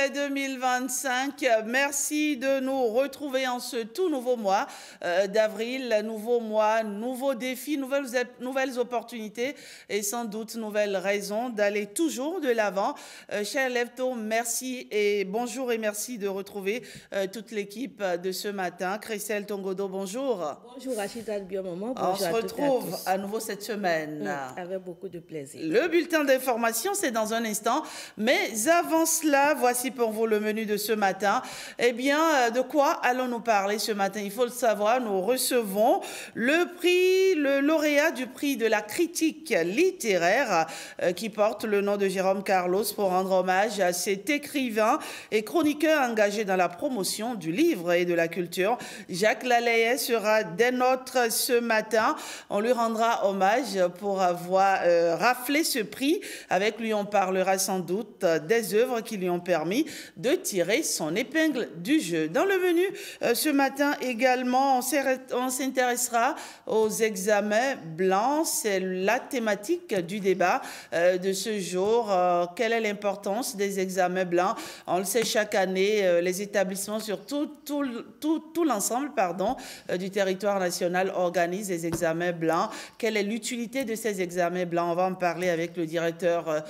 juillet 2025. Merci de nous retrouver en ce tout nouveau mois d'avril. Nouveau mois, nouveaux défis, nouvelles opportunités et sans doute nouvelles raisons d'aller toujours de l'avant. Cher Lefto, merci et bonjour et merci de retrouver toute l'équipe de ce matin. Christelle Tongodo, bonjour. Bonjour Rachida Biomomo, bonjour On se retrouve à nouveau cette semaine. Avec beaucoup de plaisir. Le bulletin d'information, c'est dans un instant. Mais avant cela, voici pour vous le menu de ce matin. Eh bien, de quoi allons-nous parler ce matin? Il faut le savoir, nous recevons le lauréat du prix de la critique littéraire qui porte le nom de Jérôme Carlos pour rendre hommage à cet écrivain et chroniqueur engagé dans la promotion du livre et de la culture. Jacques Lalayet sera des nôtres ce matin. On lui rendra hommage pour avoir raflé ce prix. Avec lui, on parlera sans doute des œuvres qui lui ont permis de tirer son épingle du jeu. Dans le menu, ce matin également, on s'intéressera aux examens blancs. C'est la thématique du débat de ce jour. Quelle est l'importance des examens blancs? On le sait, chaque année, les établissements sur tout l'ensemble du territoire national organisent des examens blancs. Quelle est l'utilité de ces examens blancs? On va en parler avec le directeur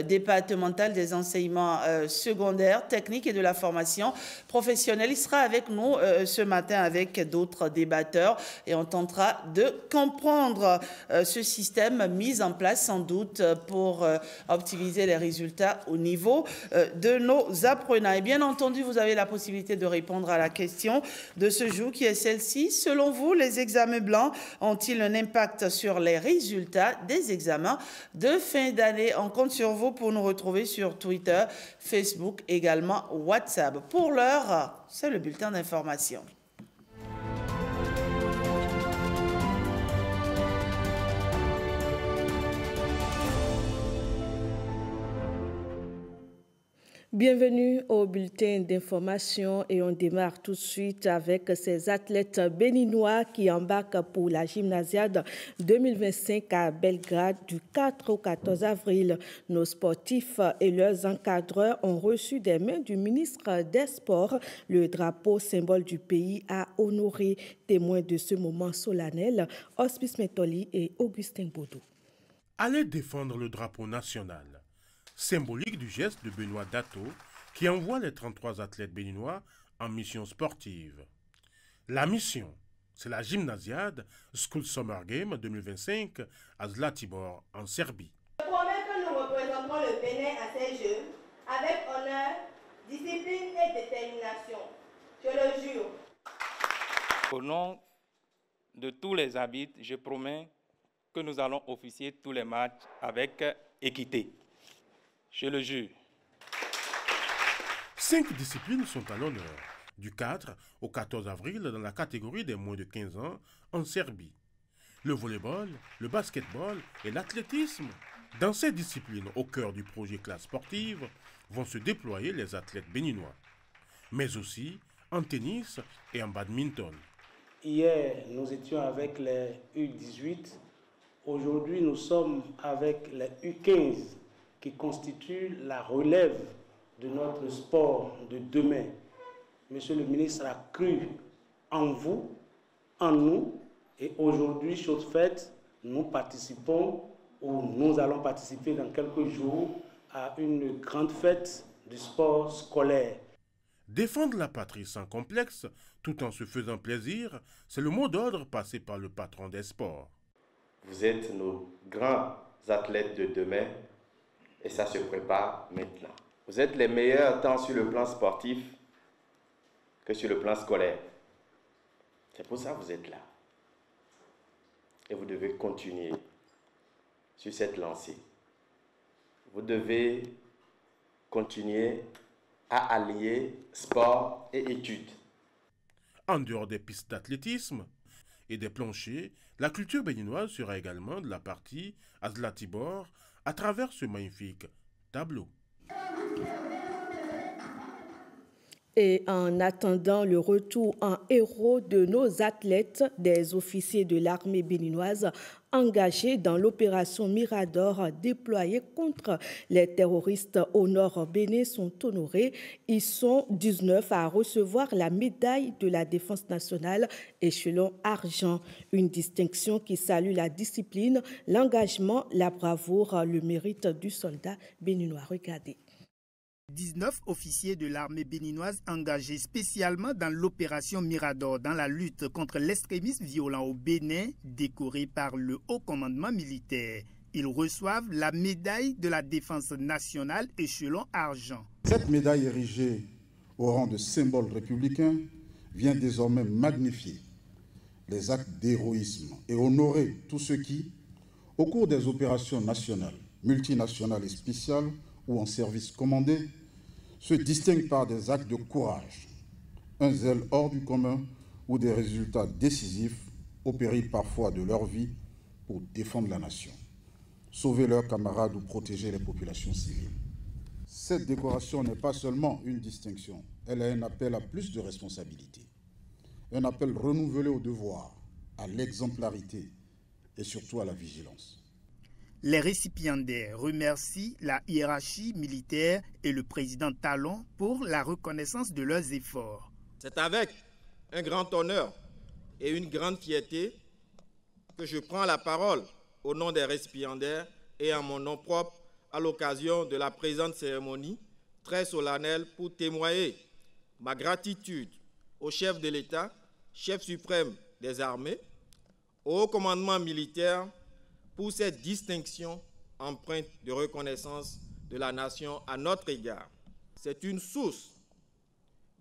départemental des enseignements secondaires, techniques et de la formation professionnelle. Il sera avec nous ce matin avec d'autres débatteurs et on tentera de comprendre ce système mis en place sans doute pour optimiser les résultats au niveau de nos apprenants. Et bien entendu, vous avez la possibilité de répondre à la question de ce jour qui est celle-ci. Selon vous, les examens blancs ont-ils un impact sur les résultats des examens de fin d'année? On compte sur vous pour nous retrouver sur Twitter, Facebook, également WhatsApp. Pour l'heure, c'est le bulletin d'information. Bienvenue au bulletin d'information et on démarre tout de suite avec ces athlètes béninois qui embarquent pour la gymnasiade 2025 à Belgrade du 4 au 14 avril. Nos sportifs et leurs encadreurs ont reçu des mains du ministre des Sports le drapeau symbole du pays à honorer. Témoins de ce moment solennel, Hospice Metoli et Augustin Baudou. Allez défendre le drapeau national. Symbolique du geste de Benoît Dato qui envoie les 33 athlètes béninois en mission sportive. La mission, c'est la gymnasiade School Summer Game 2025 à Zlatibor en Serbie. Je promets que nous représenterons le Bénin à ces Jeux avec honneur, discipline et détermination. Je le jure. Au nom de tous les arbitres, je promets que nous allons officier tous les matchs avec équité. Je le jure. 5 disciplines sont à l'honneur, du 4 au 14 avril dans la catégorie des moins de 15 ans en Serbie. Le volleyball, le basketball et l'athlétisme. Dans ces disciplines, au cœur du projet classe sportive, vont se déployer les athlètes béninois, mais aussi en tennis et en badminton. Hier, nous étions avec les U18. Aujourd'hui, nous sommes avec les U15. Qui constitue la relève de notre sport de demain. Monsieur le ministre a cru en vous, en nous, et aujourd'hui, chose faite, nous participons, ou nous allons participer dans quelques jours à une grande fête du sport scolaire. Défendre la patrie sans complexe, tout en se faisant plaisir, c'est le mot d'ordre passé par le patron des sports. Vous êtes nos grands athlètes de demain. Et ça se prépare maintenant. Vous êtes les meilleurs tant sur le plan sportif que sur le plan scolaire. C'est pour ça que vous êtes là. Et vous devez continuer sur cette lancée. Vous devez continuer à allier sport et études. En dehors des pistes d'athlétisme et des planchers, la culture béninoise sera également de la partie à Zlatibor à travers ce magnifique tableau. Et en attendant le retour en héros de nos athlètes, des officiers de l'armée béninoise engagés dans l'opération Mirador déployée contre les terroristes au nord Bénin sont honorés. Ils sont 19 à recevoir la médaille de la défense nationale échelon argent, une distinction qui salue la discipline, l'engagement, la bravoure, le mérite du soldat béninois. Regardez. 19 officiers de l'armée béninoise engagés spécialement dans l'opération Mirador dans la lutte contre l'extrémisme violent au Bénin, décorés par le haut commandement militaire. Ils reçoivent la médaille de la défense nationale échelon argent. Cette médaille érigée au rang de symbole républicain vient désormais magnifier les actes d'héroïsme et honorer tous ceux qui, au cours des opérations nationales, multinationales et spéciales, ou en service commandé, se distinguent par des actes de courage, un zèle hors du commun ou des résultats décisifs au péril parfois de leur vie pour défendre la nation, sauver leurs camarades ou protéger les populations civiles. Cette décoration n'est pas seulement une distinction, elle est un appel à plus de responsabilité, un appel renouvelé au devoir, à l'exemplarité et surtout à la vigilance. Les récipiendaires remercient la hiérarchie militaire et le président Talon pour la reconnaissance de leurs efforts. C'est avec un grand honneur et une grande fierté que je prends la parole au nom des récipiendaires et en mon nom propre à l'occasion de la présente cérémonie très solennelle pour témoigner ma gratitude au chef de l'État, chef suprême des armées, au haut commandement militaire, pour cette distinction empreinte de reconnaissance de la nation à notre égard. C'est une source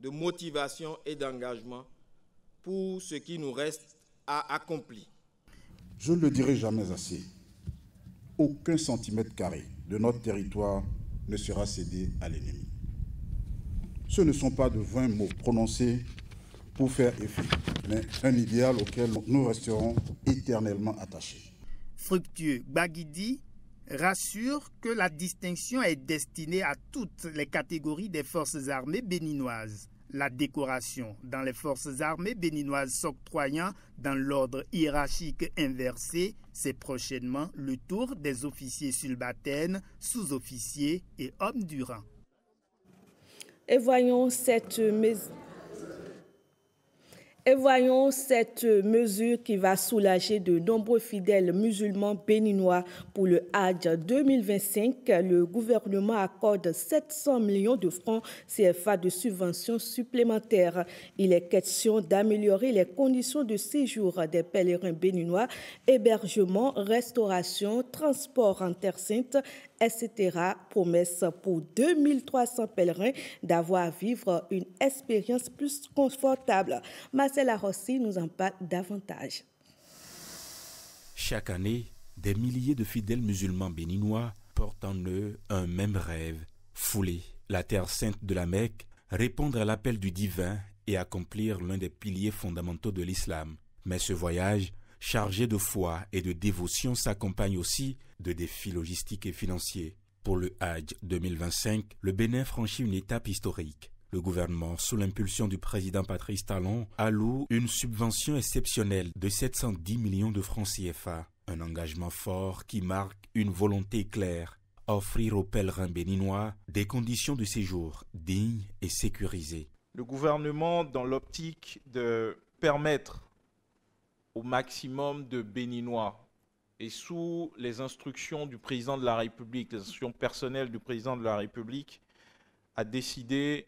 de motivation et d'engagement pour ce qui nous reste à accomplir. Je ne le dirai jamais assez. Aucun centimètre carré de notre territoire ne sera cédé à l'ennemi. Ce ne sont pas de vains mots prononcés pour faire effet, mais un idéal auquel nous resterons éternellement attachés. Fructueux Baguidi rassure que la distinction est destinée à toutes les catégories des forces armées béninoises. La décoration dans les forces armées béninoises s'octroyant dans l'ordre hiérarchique inversé, c'est prochainement le tour des officiers subalternes, sous-officiers et hommes du rang. Et voyons cette mesure qui va soulager de nombreux fidèles musulmans béninois. Pour le Hajj 2025, le gouvernement accorde 700 millions de francs CFA de subventions supplémentaires. Il est question d'améliorer les conditions de séjour des pèlerins béninois, hébergement, restauration, transport en Terre Sainte, etc. Promesse pour 2300 pèlerins d'avoir à vivre une expérience plus confortable. Marcela Rossi nous en parle davantage. Chaque année, des milliers de fidèles musulmans béninois portent en eux un même rêve, fouler la terre sainte de la Mecque, répondre à l'appel du divin et accomplir l'un des piliers fondamentaux de l'islam. Mais ce voyage, chargé de foi et de dévotion, s'accompagne aussi de défis logistiques et financiers. Pour le Hajj 2025, le Bénin franchit une étape historique. Le gouvernement, sous l'impulsion du président Patrice Talon, alloue une subvention exceptionnelle de 710 millions de francs CFA. Un engagement fort qui marque une volonté claire, offrir aux pèlerins béninois des conditions de séjour dignes et sécurisées. Le gouvernement, dans l'optique de permettre au maximum de Béninois et sous les instructions du président de la République, les instructions personnelles du président de la République, a décidé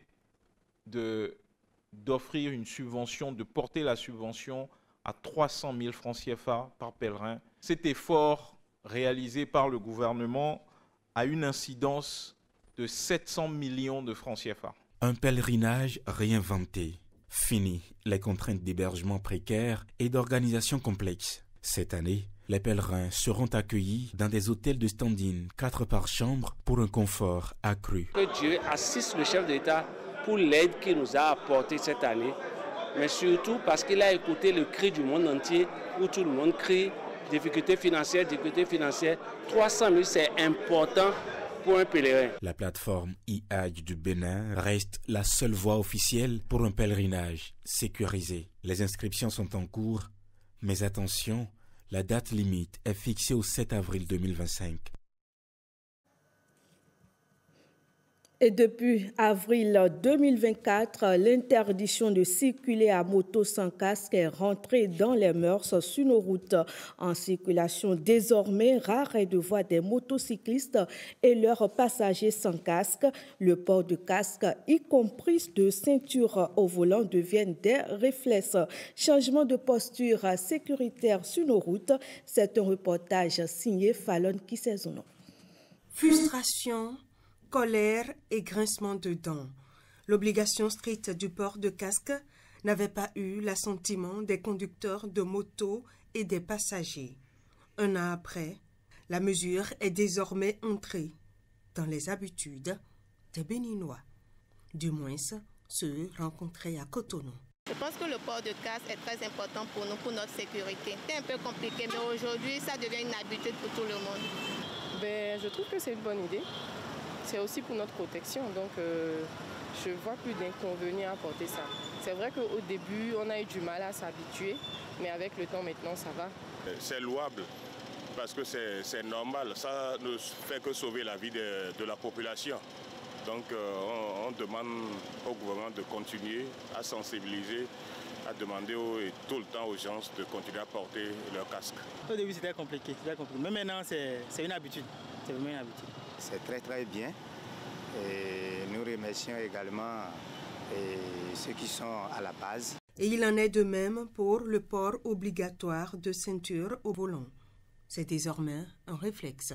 d'offrir une subvention, de porter la subvention à 300 000 francs CFA par pèlerin. Cet effort réalisé par le gouvernement a une incidence de 700 millions de francs CFA. Un pèlerinage réinventé. Fini les contraintes d'hébergement précaires et d'organisation complexe. Cette année, les pèlerins seront accueillis dans des hôtels de stand-in, 4 par chambre, pour un confort accru. Que Dieu assiste le chef d'État pour l'aide qu'il nous a apportée cette année, mais surtout parce qu'il a écouté le cri du monde entier, où tout le monde crie difficultés financières. 300 000, c'est important pour un pèlerin. La plateforme e-Hajj du Bénin reste la seule voie officielle pour un pèlerinage sécurisé. Les inscriptions sont en cours, mais attention, la date limite est fixée au 7 avril 2025. Et depuis avril 2024, l'interdiction de circuler à moto sans casque est rentrée dans les mœurs sur nos routes en circulation. Désormais, rare est de voir des motocyclistes et leurs passagers sans casque. Le port de casque, y compris de ceinture au volant, deviennent des réflexes. Changement de posture sécuritaire sur nos routes, c'est un reportage signé Fallon Kisezono. Frustration, colère et grincement de dents. L'obligation stricte du port de casque n'avait pas eu l'assentiment des conducteurs de motos et des passagers. Un an après, la mesure est désormais entrée dans les habitudes des Béninois, du moins ceux rencontrés à Cotonou. Je pense que le port de casque est très important pour nous, pour notre sécurité. C'est un peu compliqué, mais aujourd'hui, ça devient une habitude pour tout le monde. Je trouve que c'est une bonne idée. C'est aussi pour notre protection, donc je ne vois plus d'inconvénients à porter ça. C'est vrai qu'au début, on a eu du mal à s'habituer, mais avec le temps maintenant, ça va. C'est louable parce que c'est normal, ça ne fait que sauver la vie de la population. Donc on demande au gouvernement de continuer à sensibiliser, à demander tout le temps aux gens de continuer à porter leur casque. Au début c'était compliqué, mais maintenant c'est une habitude. C'est vraiment une habitude. C'est très très bien et nous remercions également ceux qui sont à la base. Et il en est de même pour le port obligatoire de ceinture au volant. C'est désormais un réflexe.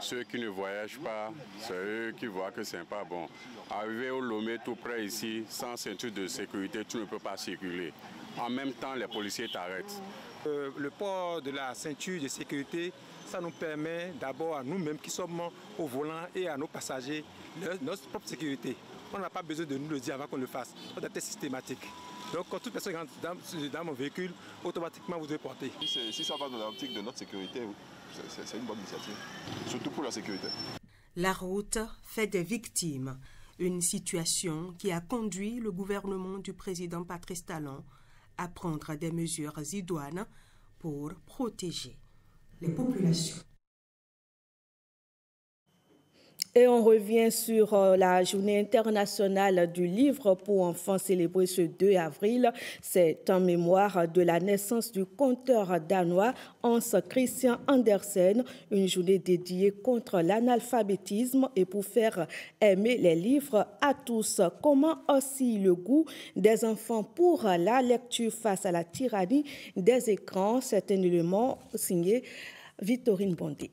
Ceux qui ne voyagent pas, c'est eux qui voient que c'est pas bon. Arriver au Lomé tout près ici, sans ceinture de sécurité, tu ne peux pas circuler. En même temps, les policiers t'arrêtent. Le port de la ceinture de sécurité, ça nous permet d'abord à nous-mêmes qui sommes au volant et à nos passagers notre propre sécurité. On n'a pas besoin de nous le dire avant qu'on le fasse. Ça doit être systématique. Donc quand toute personne rentre dans mon véhicule, automatiquement vous devez porter. Si ça va dans l'optique de notre sécurité, c'est une bonne initiative, surtout pour la sécurité. La route fait des victimes, une situation qui a conduit le gouvernement du président Patrice Talon à prendre des mesures idoines pour protéger les populations. Et on revient sur la journée internationale du livre pour enfants célébrée ce 2 avril. C'est en mémoire de la naissance du conteur danois Hans Christian Andersen, une journée dédiée contre l'analphabétisme et pour faire aimer les livres à tous. Comment oscille le goût des enfants pour la lecture face à la tyrannie des écrans? C'est un élément signé Victorine Bondé.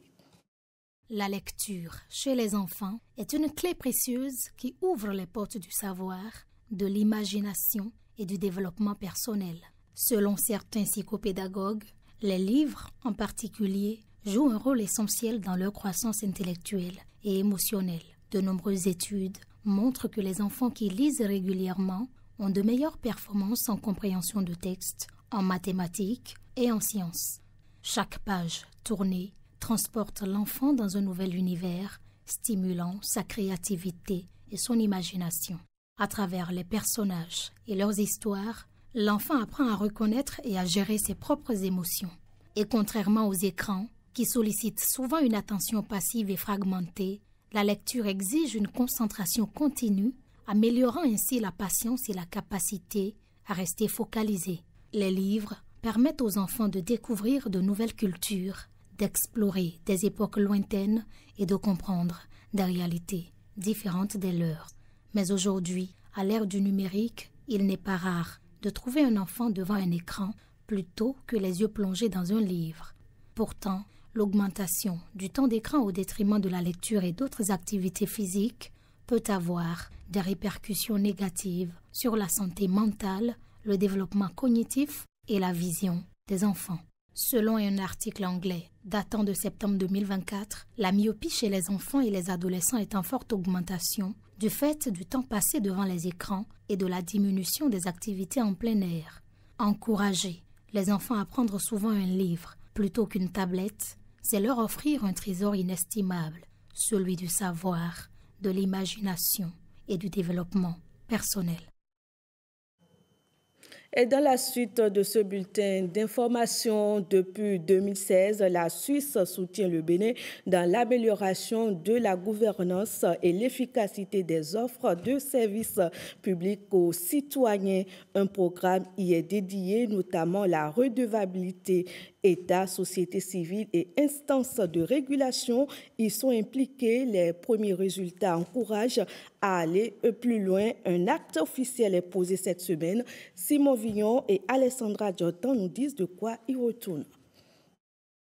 La lecture chez les enfants est une clé précieuse qui ouvre les portes du savoir, de l'imagination et du développement personnel. Selon certains psychopédagogues, les livres en particulier jouent un rôle essentiel dans leur croissance intellectuelle et émotionnelle. De nombreuses études montrent que les enfants qui lisent régulièrement ont de meilleures performances en compréhension de textes, en mathématiques et en sciences. Chaque page tournée transporte l'enfant dans un nouvel univers, stimulant sa créativité et son imagination. À travers les personnages et leurs histoires, l'enfant apprend à reconnaître et à gérer ses propres émotions. Et contrairement aux écrans, qui sollicitent souvent une attention passive et fragmentée, la lecture exige une concentration continue, améliorant ainsi la patience et la capacité à rester focalisé. Les livres permettent aux enfants de découvrir de nouvelles cultures, d'explorer des époques lointaines et de comprendre des réalités différentes des leurs. Mais aujourd'hui, à l'ère du numérique, il n'est pas rare de trouver un enfant devant un écran plutôt que les yeux plongés dans un livre. Pourtant, l'augmentation du temps d'écran au détriment de la lecture et d'autres activités physiques peut avoir des répercussions négatives sur la santé mentale, le développement cognitif et la vision des enfants. Selon un article anglais datant de septembre 2024, la myopie chez les enfants et les adolescents est en forte augmentation du fait du temps passé devant les écrans et de la diminution des activités en plein air. Encourager les enfants à prendre souvent un livre plutôt qu'une tablette, c'est leur offrir un trésor inestimable, celui du savoir, de l'imagination et du développement personnel. Et dans la suite de ce bulletin d'information, depuis 2016, la Suisse soutient le Bénin dans l'amélioration de la gouvernance et l'efficacité des offres de services publics aux citoyens. Un programme y est dédié, notamment la redevabilité. État, société civile et instances de régulation y sont impliqués. Les premiers résultats encouragent à aller plus loin. Un acte officiel est posé cette semaine. Simon Villon et Alessandra Diotan nous disent de quoi ils retournent.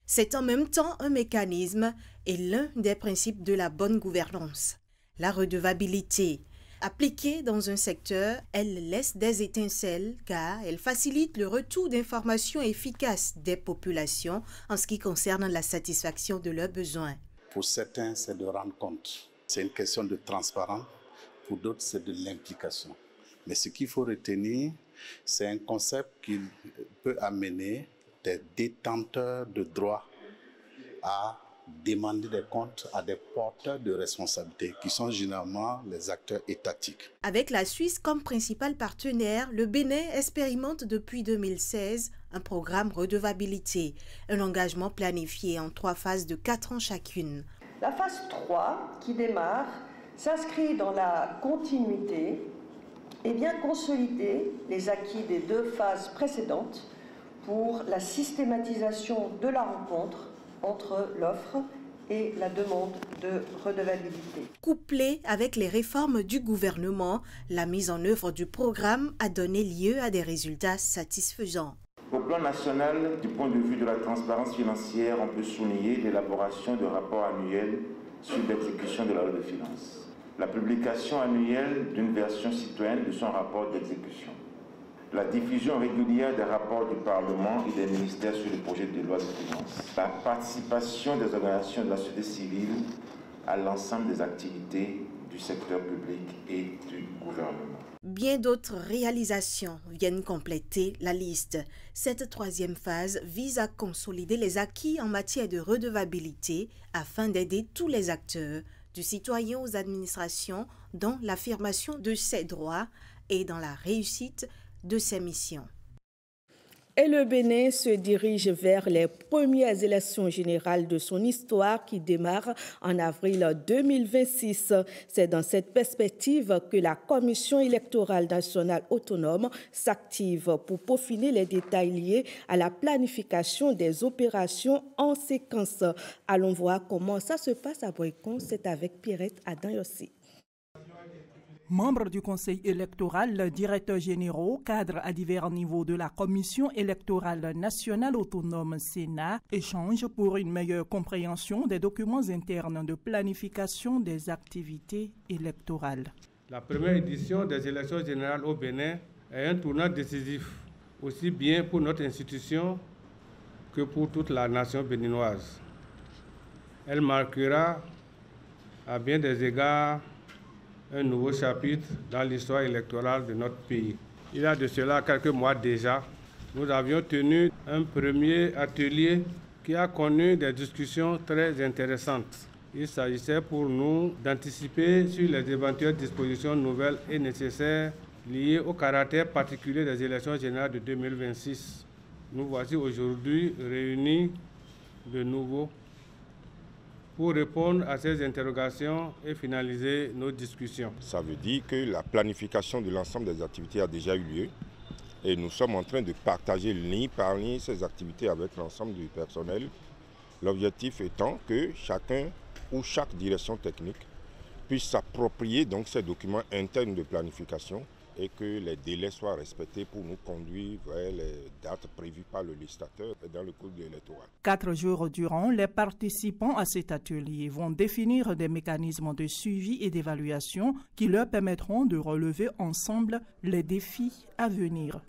C'est en même temps un mécanisme et l'un des principes de la bonne gouvernance. La redevabilité. Appliquée dans un secteur, elle laisse des étincelles car elle facilite le retour d'informations efficaces des populations en ce qui concerne la satisfaction de leurs besoins. Pour certains, c'est de rendre compte. C'est une question de transparence. Pour d'autres, c'est de l'implication. Mais ce qu'il faut retenir, c'est un concept qui peut amener des détenteurs de droits à demander des comptes à des porteurs de responsabilité qui sont généralement les acteurs étatiques. Avec la Suisse comme principal partenaire, le Bénin expérimente depuis 2016 un programme redevabilité, un engagement planifié en 3 phases de 4 ans chacune. La phase 3 qui démarre s'inscrit dans la continuité et vient consolider les acquis des 2 phases précédentes pour la systématisation de la rencontre entre l'offre et la demande de redevabilité. Couplée avec les réformes du gouvernement, la mise en œuvre du programme a donné lieu à des résultats satisfaisants. Au plan national, du point de vue de la transparence financière, on peut souligner l'élaboration de rapports annuels sur l'exécution de la loi de finances, la publication annuelle d'une version citoyenne de son rapport d'exécution, la diffusion régulière des rapports du Parlement et des ministères sur le projet de loi de finances, la participation des organisations de la société civile à l'ensemble des activités du secteur public et du gouvernement. Bien d'autres réalisations viennent compléter la liste. Cette 3e phase vise à consolider les acquis en matière de redevabilité afin d'aider tous les acteurs, du citoyen aux administrations, dans l'affirmation de ses droits et dans la réussite de ses missions. Et le Bénin se dirige vers les premières élections générales de son histoire qui démarrent en avril 2026. C'est dans cette perspective que la Commission électorale nationale autonome s'active pour peaufiner les détails liés à la planification des opérations en séquence. Allons voir comment ça se passe à Boycon. C'est avec Pierrette Adam-Yossi. Membres du Conseil électoral, directeurs généraux, cadres à divers niveaux de la Commission électorale nationale autonome Sénat échangent pour une meilleure compréhension des documents internes de planification des activités électorales. La première édition des élections générales au Bénin est un tournant décisif, aussi bien pour notre institution que pour toute la nation béninoise. Elle marquera à bien des égards un nouveau chapitre dans l'histoire électorale de notre pays. Il y a de cela quelques mois déjà, nous avions tenu un premier atelier qui a connu des discussions très intéressantes. Il s'agissait pour nous d'anticiper sur les éventuelles dispositions nouvelles et nécessaires liées au caractère particulier des élections générales de 2026. Nous voici aujourd'hui réunis de nouveau pour répondre à ces interrogations et finaliser nos discussions. Ça veut dire que la planification de l'ensemble des activités a déjà eu lieu et nous sommes en train de partager ligne par ligne ces activités avec l'ensemble du personnel. L'objectif étant que chacun ou chaque direction technique puisse s'approprier donc ces documents internes de planification et que les délais soient respectés pour nous conduire vers les dates prévues par le législateur dans le cours électoral. 4 jours durant, les participants à cet atelier vont définir des mécanismes de suivi et d'évaluation qui leur permettront de relever ensemble les défis à venir.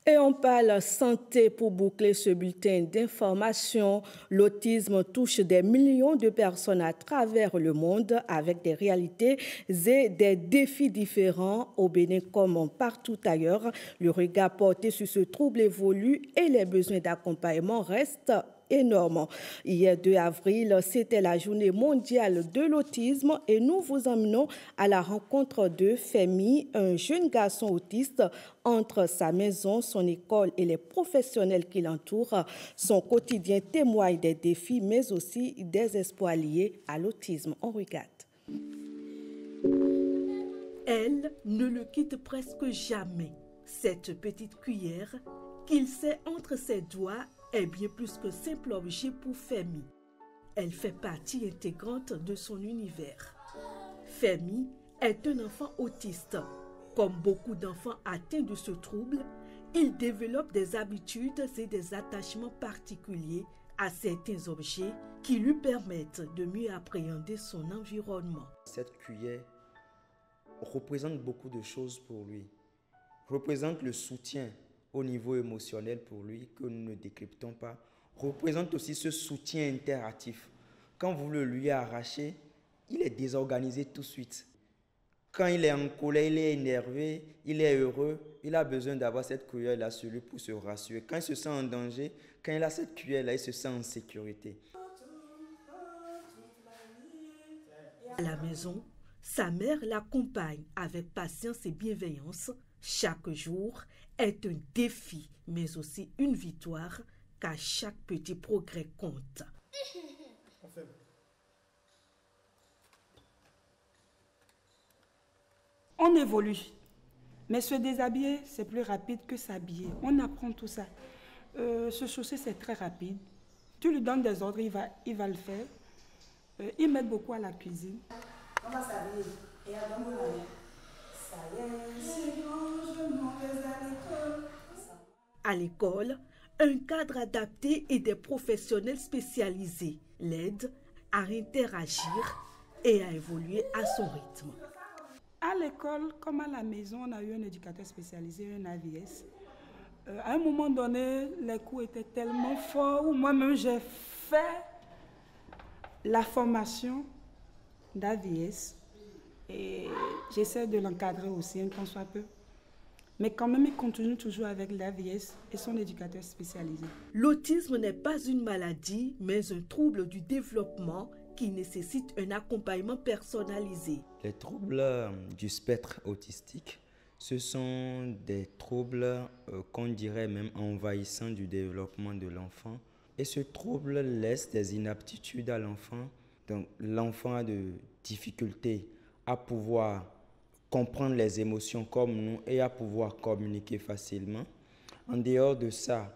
Et on parle santé pour boucler ce bulletin d'information. L'autisme touche des millions de personnes à travers le monde avec des réalités et des défis différents. Au Bénin comme partout ailleurs, le regard porté sur ce trouble évolue et les besoins d'accompagnement restent énorme. Hier 2 avril, c'était la journée mondiale de l'autisme et nous vous emmenons à la rencontre de Femi, un jeune garçon autiste. Entre sa maison, son école et les professionnels qui l'entourent, son quotidien témoigne des défis mais aussi des espoirs liés à l'autisme. On regarde. Elle ne le quitte presque jamais. Cette petite cuillère qu'il sait entre ses doigts est bien plus que simple objet pour Femi. Elle fait partie intégrante de son univers. Femi est un enfant autiste. Comme beaucoup d'enfants atteints de ce trouble, il développe des habitudes et des attachements particuliers à certains objets qui lui permettent de mieux appréhender son environnement. Cette cuillère représente beaucoup de choses pour lui. Représente le soutien au niveau émotionnel pour lui que nous ne décryptons pas. Représente aussi ce soutien interactif. Quand vous le lui arrachez, il est désorganisé tout de suite. Quand il est en colère, il est énervé, il est heureux, il a besoin d'avoir cette cuillère-là sur lui pour se rassurer. Quand il se sent en danger, quand il a cette cuillère-là, il se sent en sécurité. À la maison, sa mère l'accompagne avec patience et bienveillance. Chaque jour est un défi, mais aussi une victoire, car chaque petit progrès compte. On évolue, mais se déshabiller, c'est plus rapide que s'habiller. On apprend tout ça. Se chausser, c'est très rapide. Tu lui donnes des ordres, il va le faire. Il m'aide beaucoup à la cuisine. On va s'habiller et à dormir. Ça y est, je m'en vais à l'école. À l'école, un cadre adapté et des professionnels spécialisés l'aident à interagir et à évoluer à son rythme. À l'école, comme à la maison, on a eu un éducateur spécialisé, un AVS. À un moment donné, les cours étaient tellement forts où moi-même j'ai fait la formation d'AVS et j'essaie de l'encadrer aussi un tant soit peu. Mais quand même, il continue toujours avec l'AVS et son éducateur spécialisé. L'autisme n'est pas une maladie, mais un trouble du développement qui nécessite un accompagnement personnalisé. Les troubles du spectre autistique, ce sont des troubles qu'on dirait même envahissants du développement de l'enfant. Et ce trouble laisse des inaptitudes à l'enfant. Donc l'enfant a de difficultés à pouvoir comprendre les émotions comme nous et à pouvoir communiquer facilement. En dehors de ça,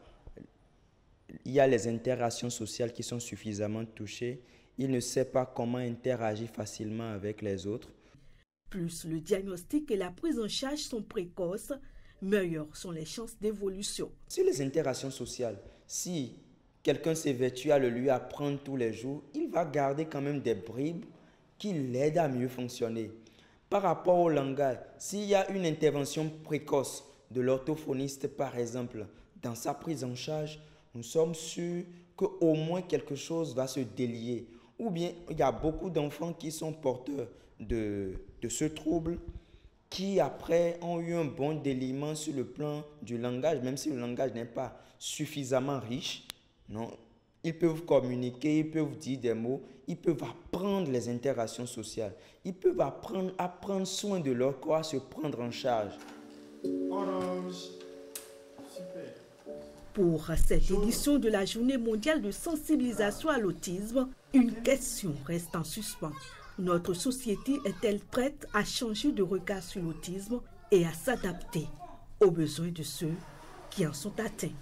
il y a les interactions sociales qui sont suffisamment touchées. Il ne sait pas comment interagir facilement avec les autres. Plus le diagnostic et la prise en charge sont précoces, meilleures sont les chances d'évolution. Sur les interactions sociales, si quelqu'un s'évertue à le lui apprendre tous les jours, il va garder quand même des bribes qui l'aident à mieux fonctionner. Par rapport au langage, s'il y a une intervention précoce de l'orthophoniste, par exemple, dans sa prise en charge, nous sommes sûrs qu'au moins quelque chose va se délier. Ou bien, il y a beaucoup d'enfants qui sont porteurs de ce trouble, qui après ont eu un bon déliement sur le plan du langage, même si le langage n'est pas suffisamment riche. Non, ils peuvent communiquer, ils peuvent dire des mots, ils peuvent apprendre les interactions sociales, ils peuvent apprendre à prendre soin de leur corps, à se prendre en charge. Orange. Super. Pour cette édition de la Journée mondiale de sensibilisation à l'autisme, une question reste en suspens. Notre société est-elle prête à changer de regard sur l'autisme et à s'adapter aux besoins de ceux qui en sont atteints?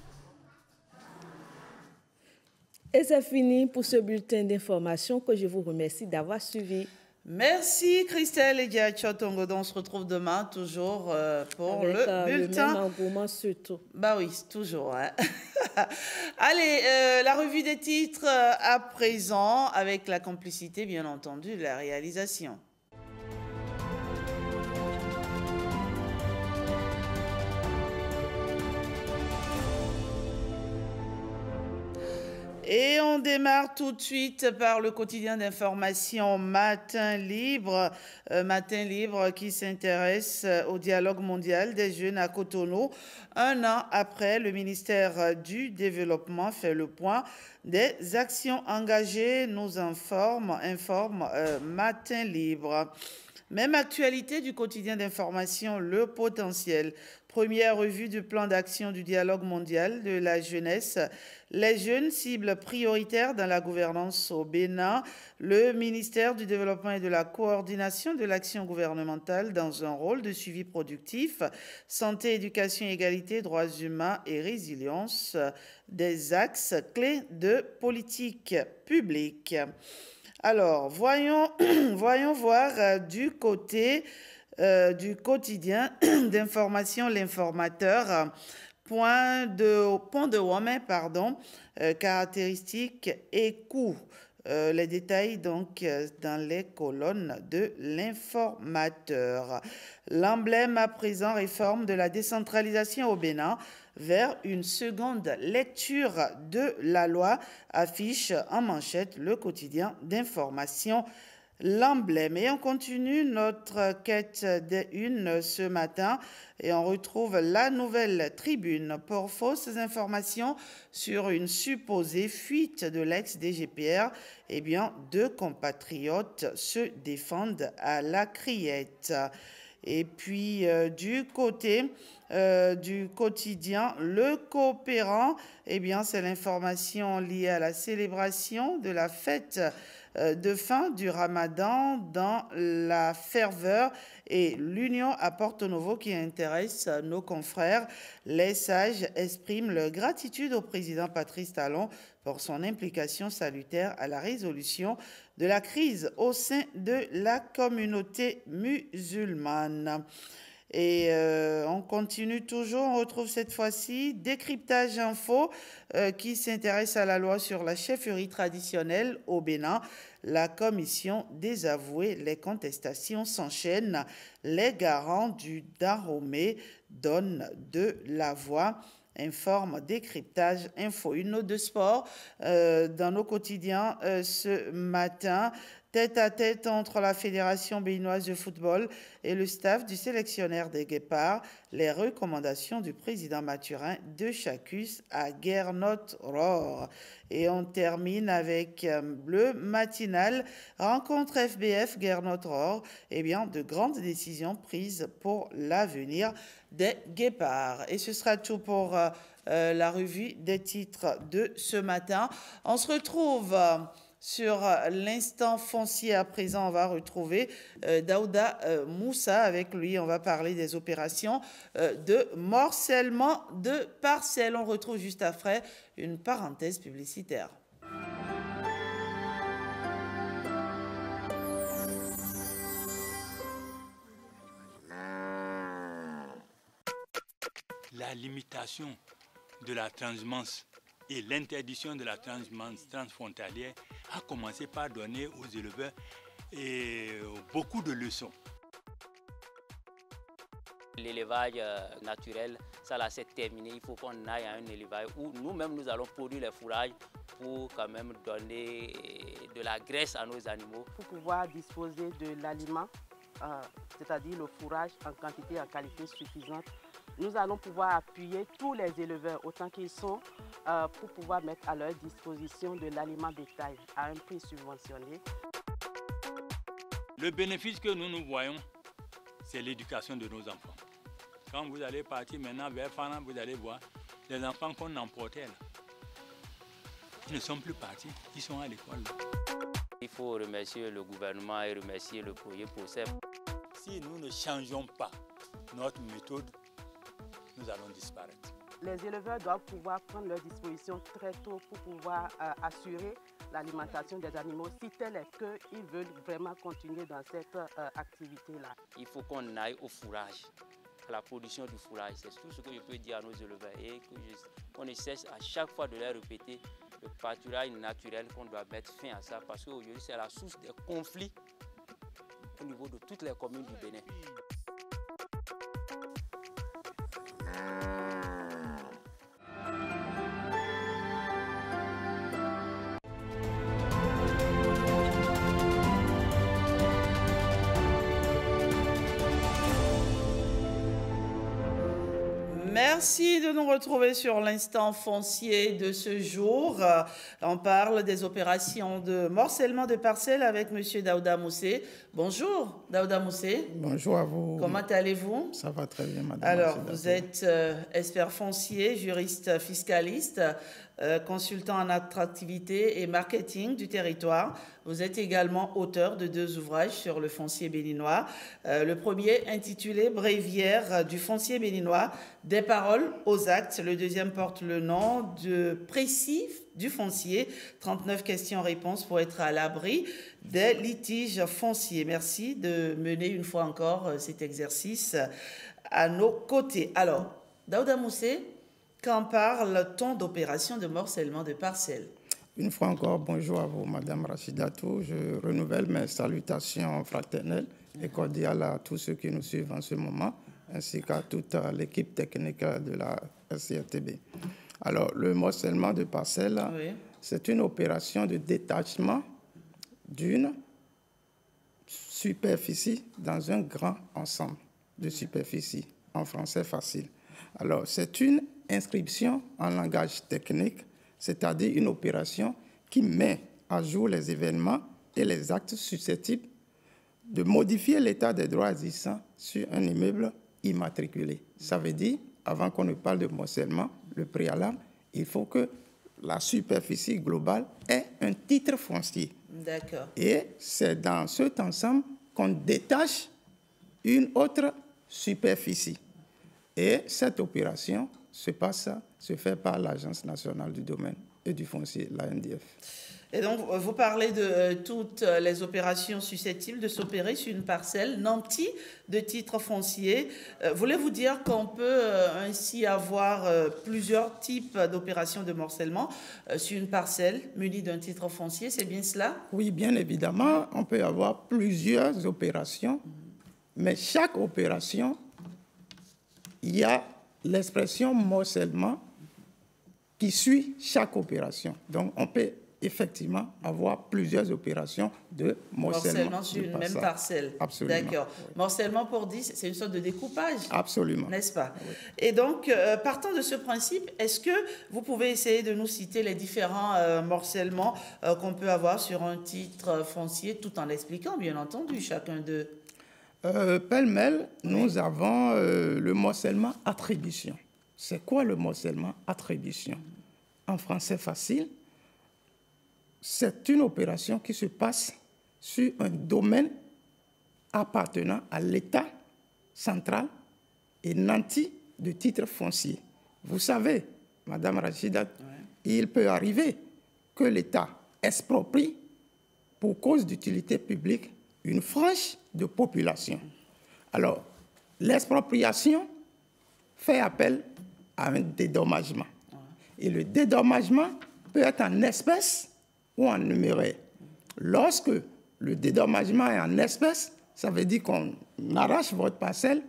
Et c'est fini pour ce bulletin d'information que je vous remercie d'avoir suivi. Merci Christelle et Diachotongo. On se retrouve demain toujours pour avec, le bulletin. Le même engouement surtout. Bah oui, toujours. Hein. Allez, la revue des titres à présent avec la complicité bien entendu de la réalisation. Et on démarre tout de suite par le quotidien d'information Matin Libre. Matin Libre qui s'intéresse au dialogue mondial des jeunes à Cotonou. Un an après, le ministère du Développement fait le point des actions engagées, nous informe Matin Libre. Même actualité du quotidien d'information Le Potentiel. Première revue du plan d'action du dialogue mondial de la jeunesse. Les jeunes cibles prioritaires dans la gouvernance au Bénin. Le ministère du Développement et de la coordination de l'action gouvernementale dans un rôle de suivi productif. Santé, éducation, égalité, droits humains et résilience. Des axes clés de politique publique. Alors, voyons voir du côté du quotidien d'information L'Informateur. Pont de Wamé, caractéristiques et coûts. Les détails donc dans les colonnes de L'Informateur. L'emblème à présent, réforme de la décentralisation au Bénin vers une seconde lecture de la loi, affiche en manchette le quotidien d'information L'Emblème. Et on continue notre quête des unes ce matin et on retrouve la Nouvelle Tribune pour fausses informations sur une supposée fuite de l'ex-DGPR. Eh bien, 2 compatriotes se défendent à la criette. Et puis, du côté du quotidien Le Coopérant, eh bien, c'est l'information liée à la célébration de la fête de fin du Ramadan dans la ferveur et l'union à Porto Novo qui intéresse nos confrères. Les sages expriment leur gratitude au président Patrice Talon pour son implication salutaire à la résolution de la crise au sein de la communauté musulmane. Et on continue toujours, on retrouve cette fois-ci Décryptage Info qui s'intéresse à la loi sur la chefferie traditionnelle au Bénin. La commission désavouée, les contestations s'enchaînent. Les garants du Dahomey donnent de la voix. Informe Décryptage Info. Une note de sport dans nos quotidiens ce matin. Tête à tête entre la Fédération béninoise de football et le staff du sélectionneur des Guépards, les recommandations du président Mathurin de Chacus à Gernot-Rohr. Et on termine avec le matinal rencontre FBF Gernot-Rohr. Eh bien, de grandes décisions prises pour l'avenir des Guépards. Et ce sera tout pour la revue des titres de ce matin. On se retrouve sur l'instant foncier. À présent, on va retrouver Daouda Moussa. Avec lui, on va parler des opérations de morcellement de parcelles. On retrouve juste après une parenthèse publicitaire. La limitation de la transhumance et l'interdiction de la transhumance transfrontalière a commencé par donner aux éleveurs beaucoup de leçons. L'élevage naturel, ça là c'est terminé. Il faut qu'on aille à un élevage où nous-mêmes nous allons produire les fourrages pour quand même donner de la graisse à nos animaux. Pour pouvoir disposer de l'aliment, c'est-à-dire le fourrage en quantité et en qualité suffisante, nous allons pouvoir appuyer tous les éleveurs autant qu'ils sont pour pouvoir mettre à leur disposition de l'aliment bétail à un prix subventionné. Le bénéfice que nous voyons, c'est l'éducation de nos enfants. Quand vous allez partir maintenant vers Fana, vous allez voir les enfants qu'on emportait là. Ils ne sont plus partis, ils sont à l'école. Il faut remercier le gouvernement et remercier le projet POSEP. Si nous ne changeons pas notre méthode, nous allons disparaître. Les éleveurs doivent pouvoir prendre leurs dispositions très tôt pour pouvoir assurer l'alimentation des animaux, si tel est qu'ils veulent vraiment continuer dans cette activité-là. Il faut qu'on aille au fourrage, à la production du fourrage. C'est tout ce que je peux dire à nos éleveurs et qu'on essaie à chaque fois de leur répéter le pâturage naturel, qu'on doit mettre fin à ça parce qu'aujourd'hui c'est la source des conflits au niveau de toutes les communes du Bénin. Merci de nous retrouver sur l'instant foncier de ce jour. On parle des opérations de morcellement de parcelles avec M. Daouda Moussé. Bonjour, Daouda Moussé. Bonjour à vous. Comment allez-vous? Ça va très bien, madame. Alors, vous êtes expert foncier, juriste fiscaliste, consultant en attractivité et marketing du territoire. Vous êtes également auteur de 2 ouvrages sur le foncier béninois. Le premier intitulé « Bréviaire du foncier béninois, des paroles aux actes ». Le deuxième porte le nom de « Précis du foncier, 39 questions-réponses pour être à l'abri des litiges fonciers ». Merci de mener une fois encore cet exercice à nos côtés. Alors, Daouda Moussé, quand parle-t-on d'opération de morcellement de parcelles? Une fois encore, bonjour à vous, madame Rachidatou. Je renouvelle mes salutations fraternelles et cordiales à tous ceux qui nous suivent en ce moment, ainsi qu'à toute l'équipe technique de la SCRTB. Alors, le morcellement de parcelles, oui, c'est une opération de détachement d'une superficie dans un grand ensemble de superficie, en français facile. Alors, c'est une inscription en langage technique, c'est-à-dire une opération qui met à jour les événements et les actes susceptibles de modifier l'état des droits existants sur un immeuble immatriculé. Ça veut dire, avant qu'on ne parle de morcellement, le préalable, il faut que la superficie globale ait un titre foncier. D'accord. Et c'est dans cet ensemble qu'on détache une autre superficie. Et cette opération se fait par l'Agence nationale du domaine et du foncier, l'ANDF. Et donc, vous parlez de toutes les opérations susceptibles de s'opérer sur une parcelle nantie de titre foncier. Voulez-vous dire qu'on peut ainsi avoir plusieurs types d'opérations de morcellement sur une parcelle munie d'un titre foncier? C'est bien cela? Oui, bien évidemment, on peut avoir plusieurs opérations, mais chaque opération, il y a l'expression morcellement qui suit chaque opération. Donc, on peut effectivement avoir plusieurs opérations de morcellement sur une même parcelle. Absolument. D'accord. Oui. Morcellement pour 10, c'est une sorte de découpage. Absolument. N'est-ce pas? Oui. Et donc, partant de ce principe, est-ce que vous pouvez essayer de nous citer les différents morcellements qu'on peut avoir sur un titre foncier, tout en l'expliquant, bien entendu, chacun d'eux? Pêle-mêle, nous avons le morcellement attribution. C'est quoi le morcellement attribution? En français facile, c'est une opération qui se passe sur un domaine appartenant à l'État central et nanti de titre foncier. Vous savez, Madame Rachida, il peut arriver que l'État exproprie pour cause d'utilité publique une frange de population. Alors, l'expropriation fait appel à un dédommagement. Et le dédommagement peut être en espèces ou en numéraire. Lorsque le dédommagement est en espèces, ça veut dire qu'on arrache votre parcelle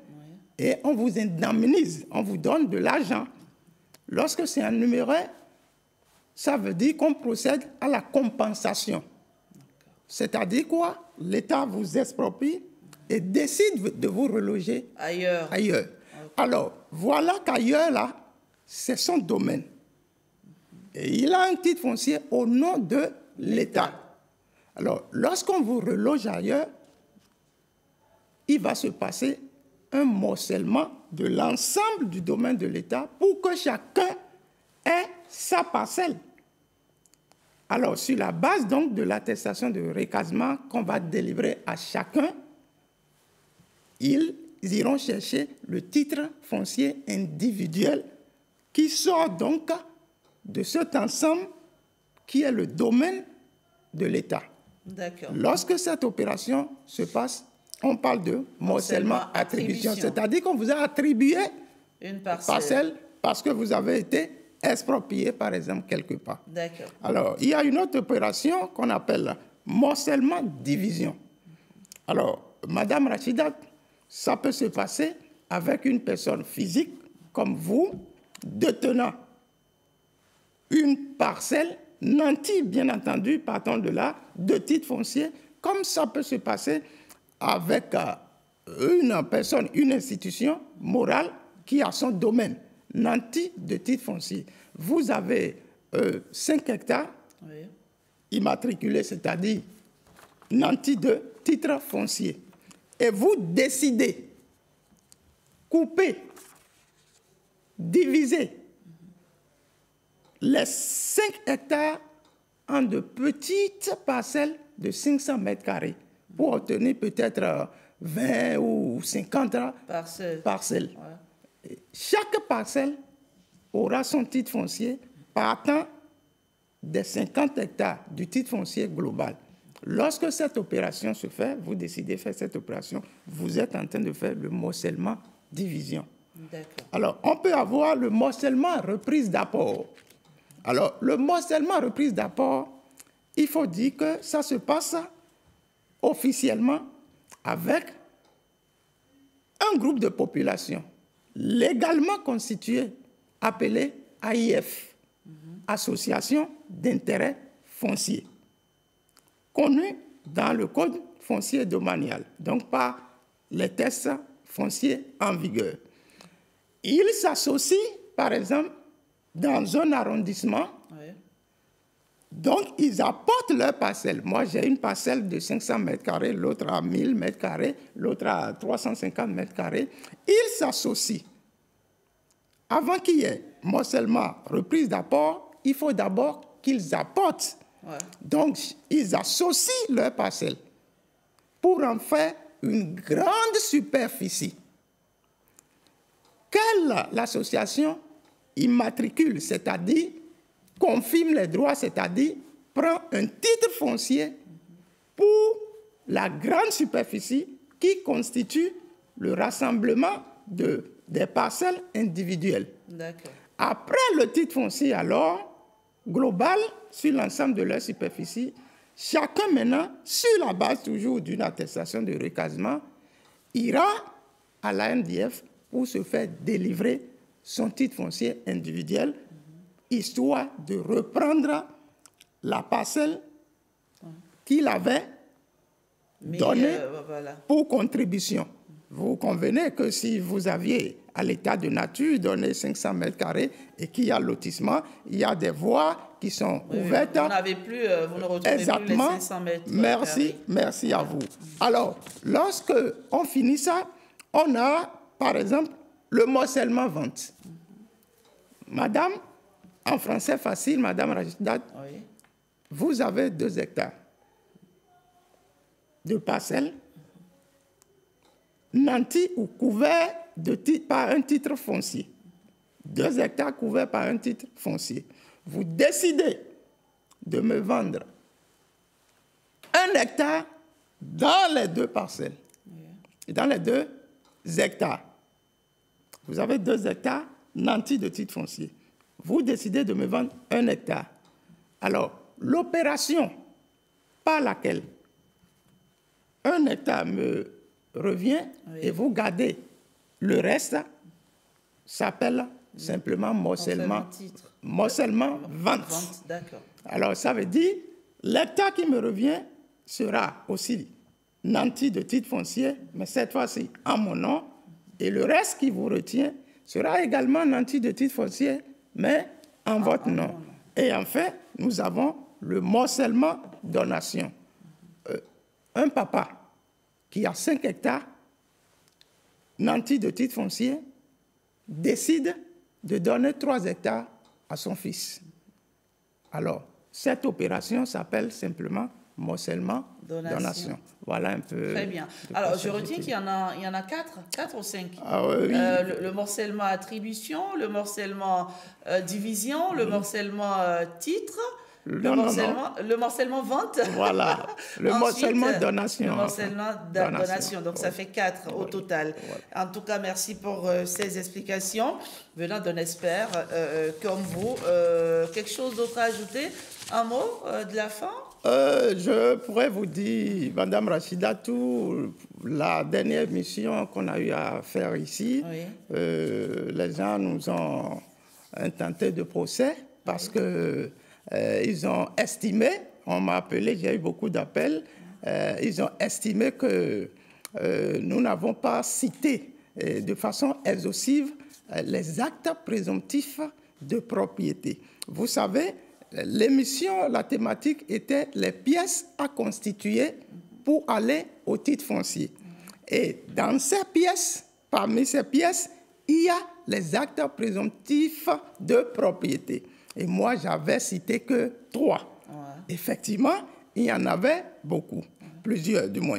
et on vous indemnise, on vous donne de l'argent. Lorsque c'est en numéraire, ça veut dire qu'on procède à la compensation. C'est-à-dire quoi? L'État vous exproprie et décide de vous reloger ailleurs. Okay. Alors, voilà qu'ailleurs, là, c'est son domaine. Et il a un titre foncier au nom de l'État. Alors, lorsqu'on vous reloge ailleurs, il va se passer un morcellement de l'ensemble du domaine de l'État pour que chacun ait sa parcelle. Alors, sur la base donc de l'attestation de recasement qu'on va délivrer à chacun, ils iront chercher le titre foncier individuel qui sort donc de cet ensemble qui est le domaine de l'État. Lorsque cette opération se passe, on parle de morcellement-attribution, c'est-à-dire qu'on vous a attribué une parcelle parce que vous avez été exproprié, par exemple, quelque part. Alors, il y a une autre opération qu'on appelle morcellement-division. Alors, Madame Rachida, ça peut se passer avec une personne physique comme vous, détenant une parcelle nantie, bien entendu, partant de là, de titres fonciers, comme ça peut se passer avec une personne, une institution morale qui a son domaine. nantis de titre foncier. Vous avez 5 hectares immatriculés, c'est-à-dire nantis de titre foncier. Et vous décidez, couper, diviser les 5 hectares en de petites parcelles de 500 mètres carrés pour obtenir peut-être 20 ou 50 parcelles. Ouais. Chaque parcelle aura son titre foncier partant des 50 hectares du titre foncier global. Lorsque cette opération se fait, vous décidez de faire cette opération, vous êtes en train de faire le morcellement division. Alors, on peut avoir le morcellement reprise d'apport. Alors, le morcellement reprise d'apport, il faut dire que ça se passe officiellement avec un groupe de population légalement constitué, appelé AIF, Association d'intérêt foncier, connu dans le Code foncier domanial, donc par les tests fonciers en vigueur. Ils s'associent, par exemple, dans un arrondissement, donc ils apportent leur parcelle. Moi, j'ai une parcelle de 500 mètres carrés, l'autre à 1000 mètres carrés, l'autre à 350 mètres carrés. Ils s'associent. Avant qu'il y ait morcellement reprise d'apport, il faut d'abord qu'ils apportent. Donc, ils associent leur parcelle pour en faire une grande superficie. L'association immatricule, c'est-à-dire confirme les droits, c'est-à-dire prend un titre foncier pour la grande superficie qui constitue le rassemblement des parcelles individuelles. Après le titre foncier, alors, global, sur l'ensemble de leur superficie, chacun maintenant, sur la base toujours d'une attestation de recasement, ira à l'ANDF pour se faire délivrer son titre foncier individuel, histoire de reprendre la parcelle qu'il avait donnée pour contribution. Vous convenez que si vous aviez à l'état de nature donné 500 mètres carrés et qu'il y a lotissement, il y a des voies qui sont ouvertes. Vous n'avez plus, vous ne retrouvez plus les 500 mètres carrés. Merci à vous. Alors, lorsque on finit ça, on a, par exemple, le morcellement-vente. Madame, en français facile, Madame Rachida, vous avez 2 hectares de parcelles nantis ou couverts par un titre foncier. 2 hectares couverts par un titre foncier. Vous décidez de me vendre 1 hectare dans les 2 parcelles, dans les 2 hectares. Vous avez 2 hectares nantis de titre foncier. Vous décidez de me vendre 1 hectare. Alors, l'opération par laquelle 1 hectare me revient et vous gardez le reste, s'appelle simplement morcellement-vente. Alors, ça veut dire l'hectare qui me revient sera aussi nanti de titre foncier, mais cette fois-ci en mon nom, et le reste qui vous retient sera également nanti de titre foncier, mais en votre nom. Et enfin, nous avons le morcellement-donation. Un papa qui a 5 hectares nantis de titre foncier décide de donner 3 hectares à son fils. Alors, cette opération s'appelle simplement morcellement-donation. Voilà un peu. Très bien. Alors, je retiens qu'il y en a 4 ou 5. Oui. Le morcellement attribution, le morcellement division, le morcellement titre, le morcellement vente. Voilà, le morcellement donation. Le morcellement donation. Donc, ça fait 4 au total. Voilà. En tout cas, merci pour ces explications venant d'un expert comme vous. Quelque chose d'autre à ajouter? Un mot de la fin? Je pourrais vous dire, Madame Rachida, la dernière mission qu'on a eu à faire ici, les gens nous ont intenté de procès parce que ils ont estimé, on m'a appelé, j'ai eu beaucoup d'appels, ils ont estimé que nous n'avons pas cité de façon exhaustive les actes présomptifs de propriété. Vous savez, l'émission, la thématique était les pièces à constituer pour aller au titre foncier. Et dans ces pièces, parmi ces pièces, il y a les actes présomptifs de propriété. Et moi, j'avais cité que 3. Ouais. Effectivement, il y en avait beaucoup, plusieurs du moins.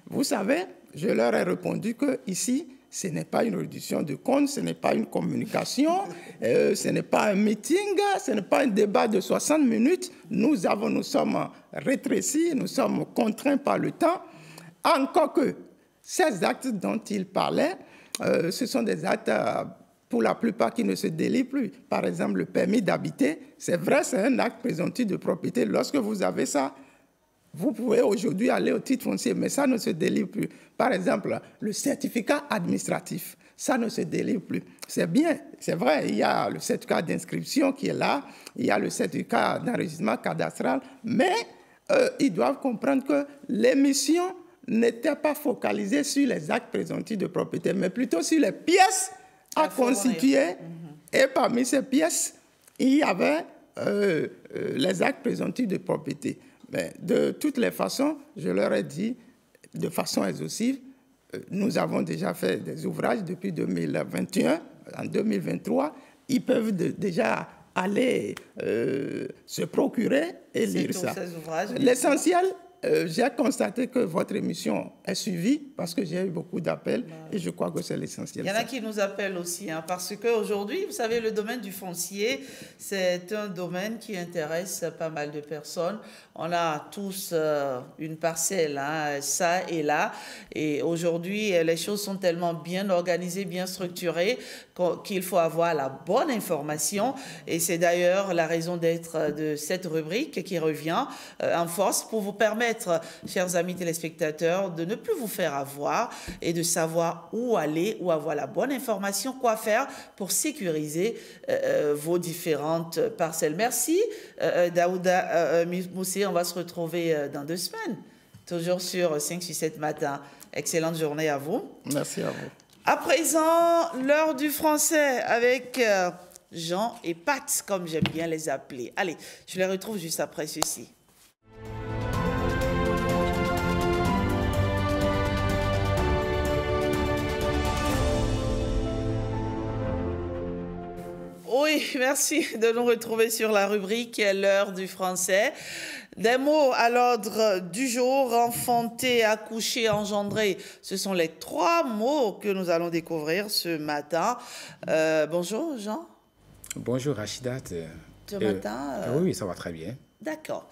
Vous savez, je leur ai répondu que ici, ce n'est pas une réduction de compte, ce n'est pas une communication, ce n'est pas un meeting, ce n'est pas un débat de 60 minutes. Nous sommes rétrécis, nous sommes contraints par le temps. Encore que ces actes dont il parlait, ce sont des actes, pour la plupart, qui ne se délient plus. Par exemple, le permis d'habiter, c'est vrai, c'est un acte présomptif de propriété. Lorsque vous avez ça, vous pouvez aujourd'hui aller au titre foncier, mais ça ne se délie plus. Par exemple, le certificat administratif, ça ne se délie plus. C'est bien, c'est vrai, il y a le certificat d'inscription qui est là, il y a le certificat d'enregistrement cadastral, mais ils doivent comprendre que l'émission n'était pas focalisée sur les actes présomptifs de propriété, mais plutôt sur les pièces à constituer. Et parmi ces pièces, il y avait les actes présomptifs de propriété. Mais de toutes les façons, je leur ai dit de façon exhaustive, nous avons déjà fait des ouvrages depuis 2021. En 2023, ils peuvent déjà aller se procurer et lire ça. L'essentiel, j'ai constaté que votre émission est suivie parce que j'ai eu beaucoup d'appels et je crois que c'est l'essentiel. Il y en a qui nous appellent aussi, hein, parce qu'aujourd'hui, vous savez, le domaine du foncier, c'est un domaine qui intéresse pas mal de personnes. On a tous une parcelle, hein, ça et là. Et aujourd'hui, les choses sont tellement bien organisées, bien structurées qu'il faut avoir la bonne information. Et c'est d'ailleurs la raison d'être de cette rubrique qui revient en force pour vous permettre, chers amis téléspectateurs, de ne plus vous faire avoir et de savoir où aller, où avoir la bonne information, quoi faire pour sécuriser vos différentes parcelles. Merci, Daouda Moussé. On va se retrouver dans 2 semaines, toujours sur 5-6-7 matin. Excellente journée à vous. Merci à vous. À présent, l'heure du français avec Jean et Pat, comme j'aime bien les appeler. Allez, je les retrouve juste après ceci. Oui, merci de nous retrouver sur la rubrique L'heure du français. Des mots à l'ordre du jour: enfanter, accoucher, engendrer. Ce sont les 3 mots que nous allons découvrir ce matin. Bonjour Jean. Bonjour Rachidat. Ce matin Oui, ça va très bien. D'accord.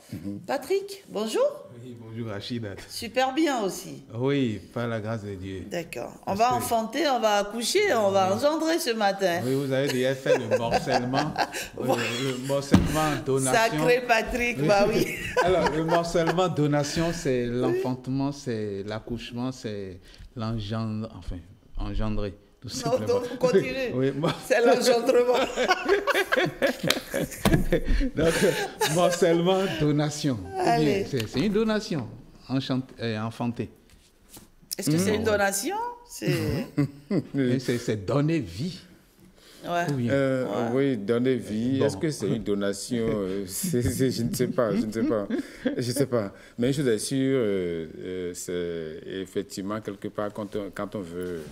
Patrick, bonjour. Oui, bonjour Rachidat. Super bien aussi. Oui, par la grâce de Dieu. D'accord. On va enfanter, on va accoucher, on va engendrer ce matin. Oui, vous avez déjà fait le morcellement. Le morcellement, donation. Sacré Patrick, bah oui. Alors, le morcellement, donation, c'est l'enfantement, c'est l'accouchement, c'est engendrer. Non, donc continue. Oui, c'est l'engendrement. Donc, morcellement, donation. Allez. C'est une donation, enfanter. Est-ce que c'est une donation? C'est donner vie. Ouais. Oui, donner vie. Bon. Est-ce que c'est une donation? Je ne sais pas. Mais une chose est sûre, c'est effectivement quelque part quand on veut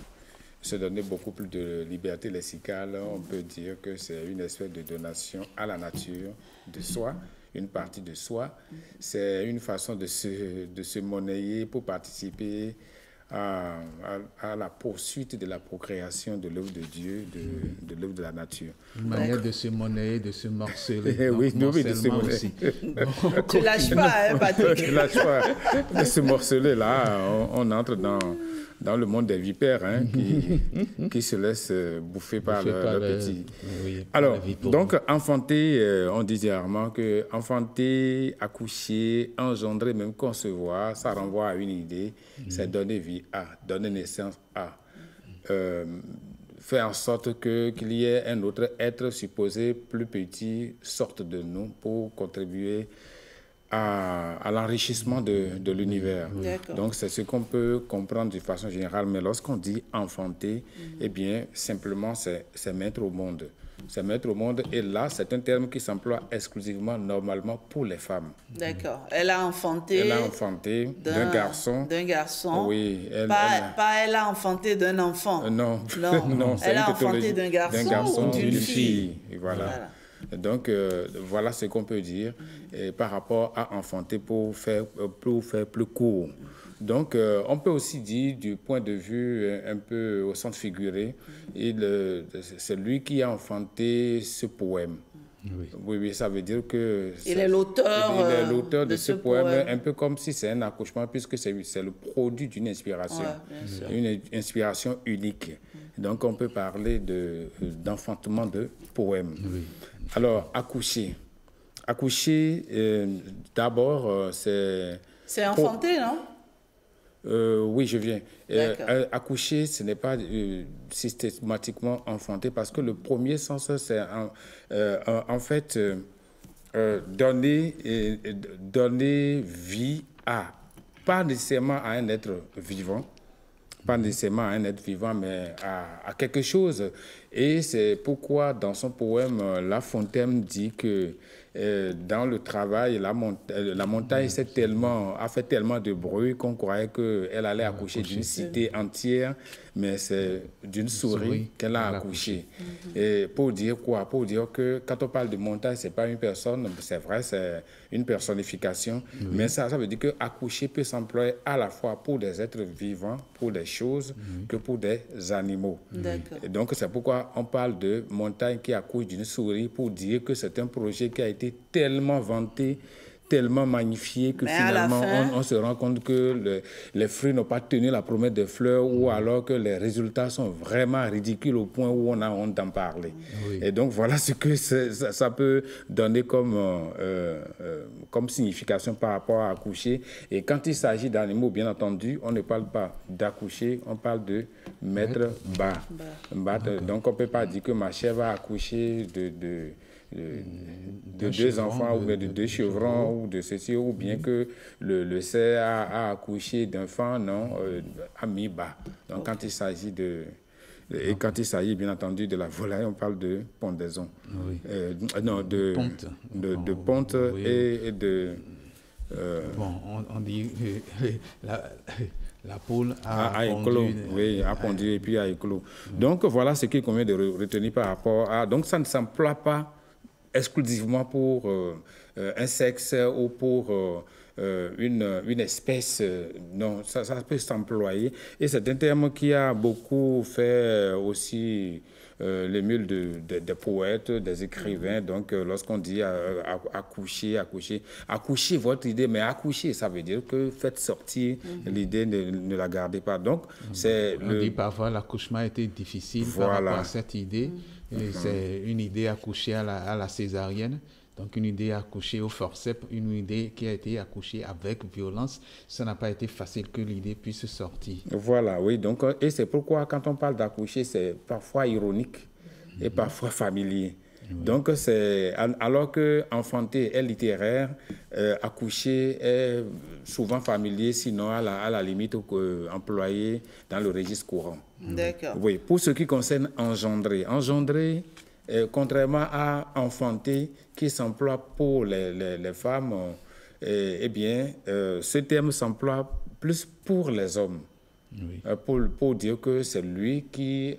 se donner beaucoup plus de liberté lexicale, on peut dire que c'est une espèce de donation à la nature de soi, une partie de soi. C'est une façon de se monnayer pour participer à la poursuite de la procréation de l'œuvre de Dieu, de l'œuvre de la nature. Une manière de se monnayer, de se morceler. Oui, de se monnayer. Aussi. Tu lâches pas, hein, Patrick? Tu lâches pas. De se morceler, là, on entre dans le monde des vipères, hein, qui se laissent bouffer par leurs petits. Oui, alors, donc, enfanter, on disait rarement que enfanter, accoucher, engendrer, même concevoir, ça renvoie à une idée, c'est donner vie à, donner naissance à. Faire en sorte qu'il y ait un autre être supposé plus petit sorte de nous pour contribuer à l'enrichissement de l'univers. Donc, c'est ce qu'on peut comprendre de façon générale. Mais lorsqu'on dit enfanter, eh bien, simplement, c'est mettre au monde. C'est mettre au monde. Et là, c'est un terme qui s'emploie exclusivement, normalement, pour les femmes. D'accord. Elle a enfanté. Elle a enfanté d'un garçon. D'un garçon. Oui. Elle a enfanté d'un enfant. Non. Non. Elle a enfanté d'un garçon, ou d'une fille. Voilà. Donc, voilà ce qu'on peut dire par rapport à enfanter pour faire plus court. Donc, on peut aussi dire, du point de vue un peu au sens figuré, c'est lui qui a enfanté ce poème. Oui, ça veut dire que... Il est l'auteur de ce poème, un peu comme si c'est un accouchement, puisque c'est le produit d'une inspiration, une inspiration unique. Donc, on peut parler d'enfantement de poème. Alors, accoucher. Accoucher, d'abord, c'est... C'est enfanter, non? Oui, je viens. Accoucher, ce n'est pas systématiquement enfanter, parce que le premier sens, c'est en fait donner vie à, pas nécessairement à un être vivant, mais à quelque chose. Et c'est pourquoi, dans son poème, La Fontaine dit que dans le travail, la montagne a fait tellement de bruit qu'on croyait qu'elle allait accoucher d'une cité entière, mais c'est d'une souris qu'elle a accouché. Et pour dire quoi? Pour dire que quand on parle de montagne, ce n'est pas une personne, c'est vrai, c'est une personnification, mais ça veut dire que accoucher peut s'employer à la fois pour des êtres vivants, pour des choses, que pour des animaux. Et donc, c'est pourquoi on parle de montagne qui accouche d'une souris, pour dire que c'est un projet qui a été tellement vanté, tellement magnifié, que finalement, on se rend compte que les fruits n'ont pas tenu la promesse des fleurs, ou alors que les résultats sont vraiment ridicules au point où on a honte d'en parler. Et donc, voilà ce que ça peut donner comme signification par rapport à accoucher. Et quand il s'agit d'animaux, bien entendu, on ne parle pas d'accoucher, on parle de mettre bas. Donc, on ne peut pas dire que ma chèvre a accouché de deux enfants, ou de deux chevrons, ou de ceci, ou bien que le cerf a accouché d'un fan, non, a mis bas. Donc, quand il s'agit et quand il s'agit, bien entendu, de la volaille, on parle de pondaison. De ponte et de... on dit la poule a pondu. Oui, a pondu et puis a éclos. Donc, voilà ce qu'il convient de retenir par rapport à... Donc, ça ne s'emploie pas exclusivement pour un sexe ou pour une espèce. Non, ça peut s'employer. Et c'est un terme qui a beaucoup fait aussi l'émule des poètes, des écrivains. Donc, lorsqu'on dit accoucher votre idée, mais accoucher, ça veut dire que faites sortir l'idée, ne la gardez pas. Donc, on dit parfois l'accouchement a été difficile par rapport à cette idée. C'est une idée accouchée à la césarienne, donc une idée accouchée au forceps, une idée qui a été accouchée avec violence. Ça n'a pas été facile que l'idée puisse sortir. Voilà, oui. Donc, et c'est pourquoi quand on parle d'accoucher, c'est parfois ironique et parfois familier. Donc, alors que enfanter est littéraire, accoucher est souvent familier, sinon à la limite employé dans le registre courant. D'accord. Oui, pour ce qui concerne engendrer. Engendrer, contrairement à enfanter, qui s'emploie pour les femmes, eh bien, ce terme s'emploie plus pour les hommes. Pour dire que c'est lui qui,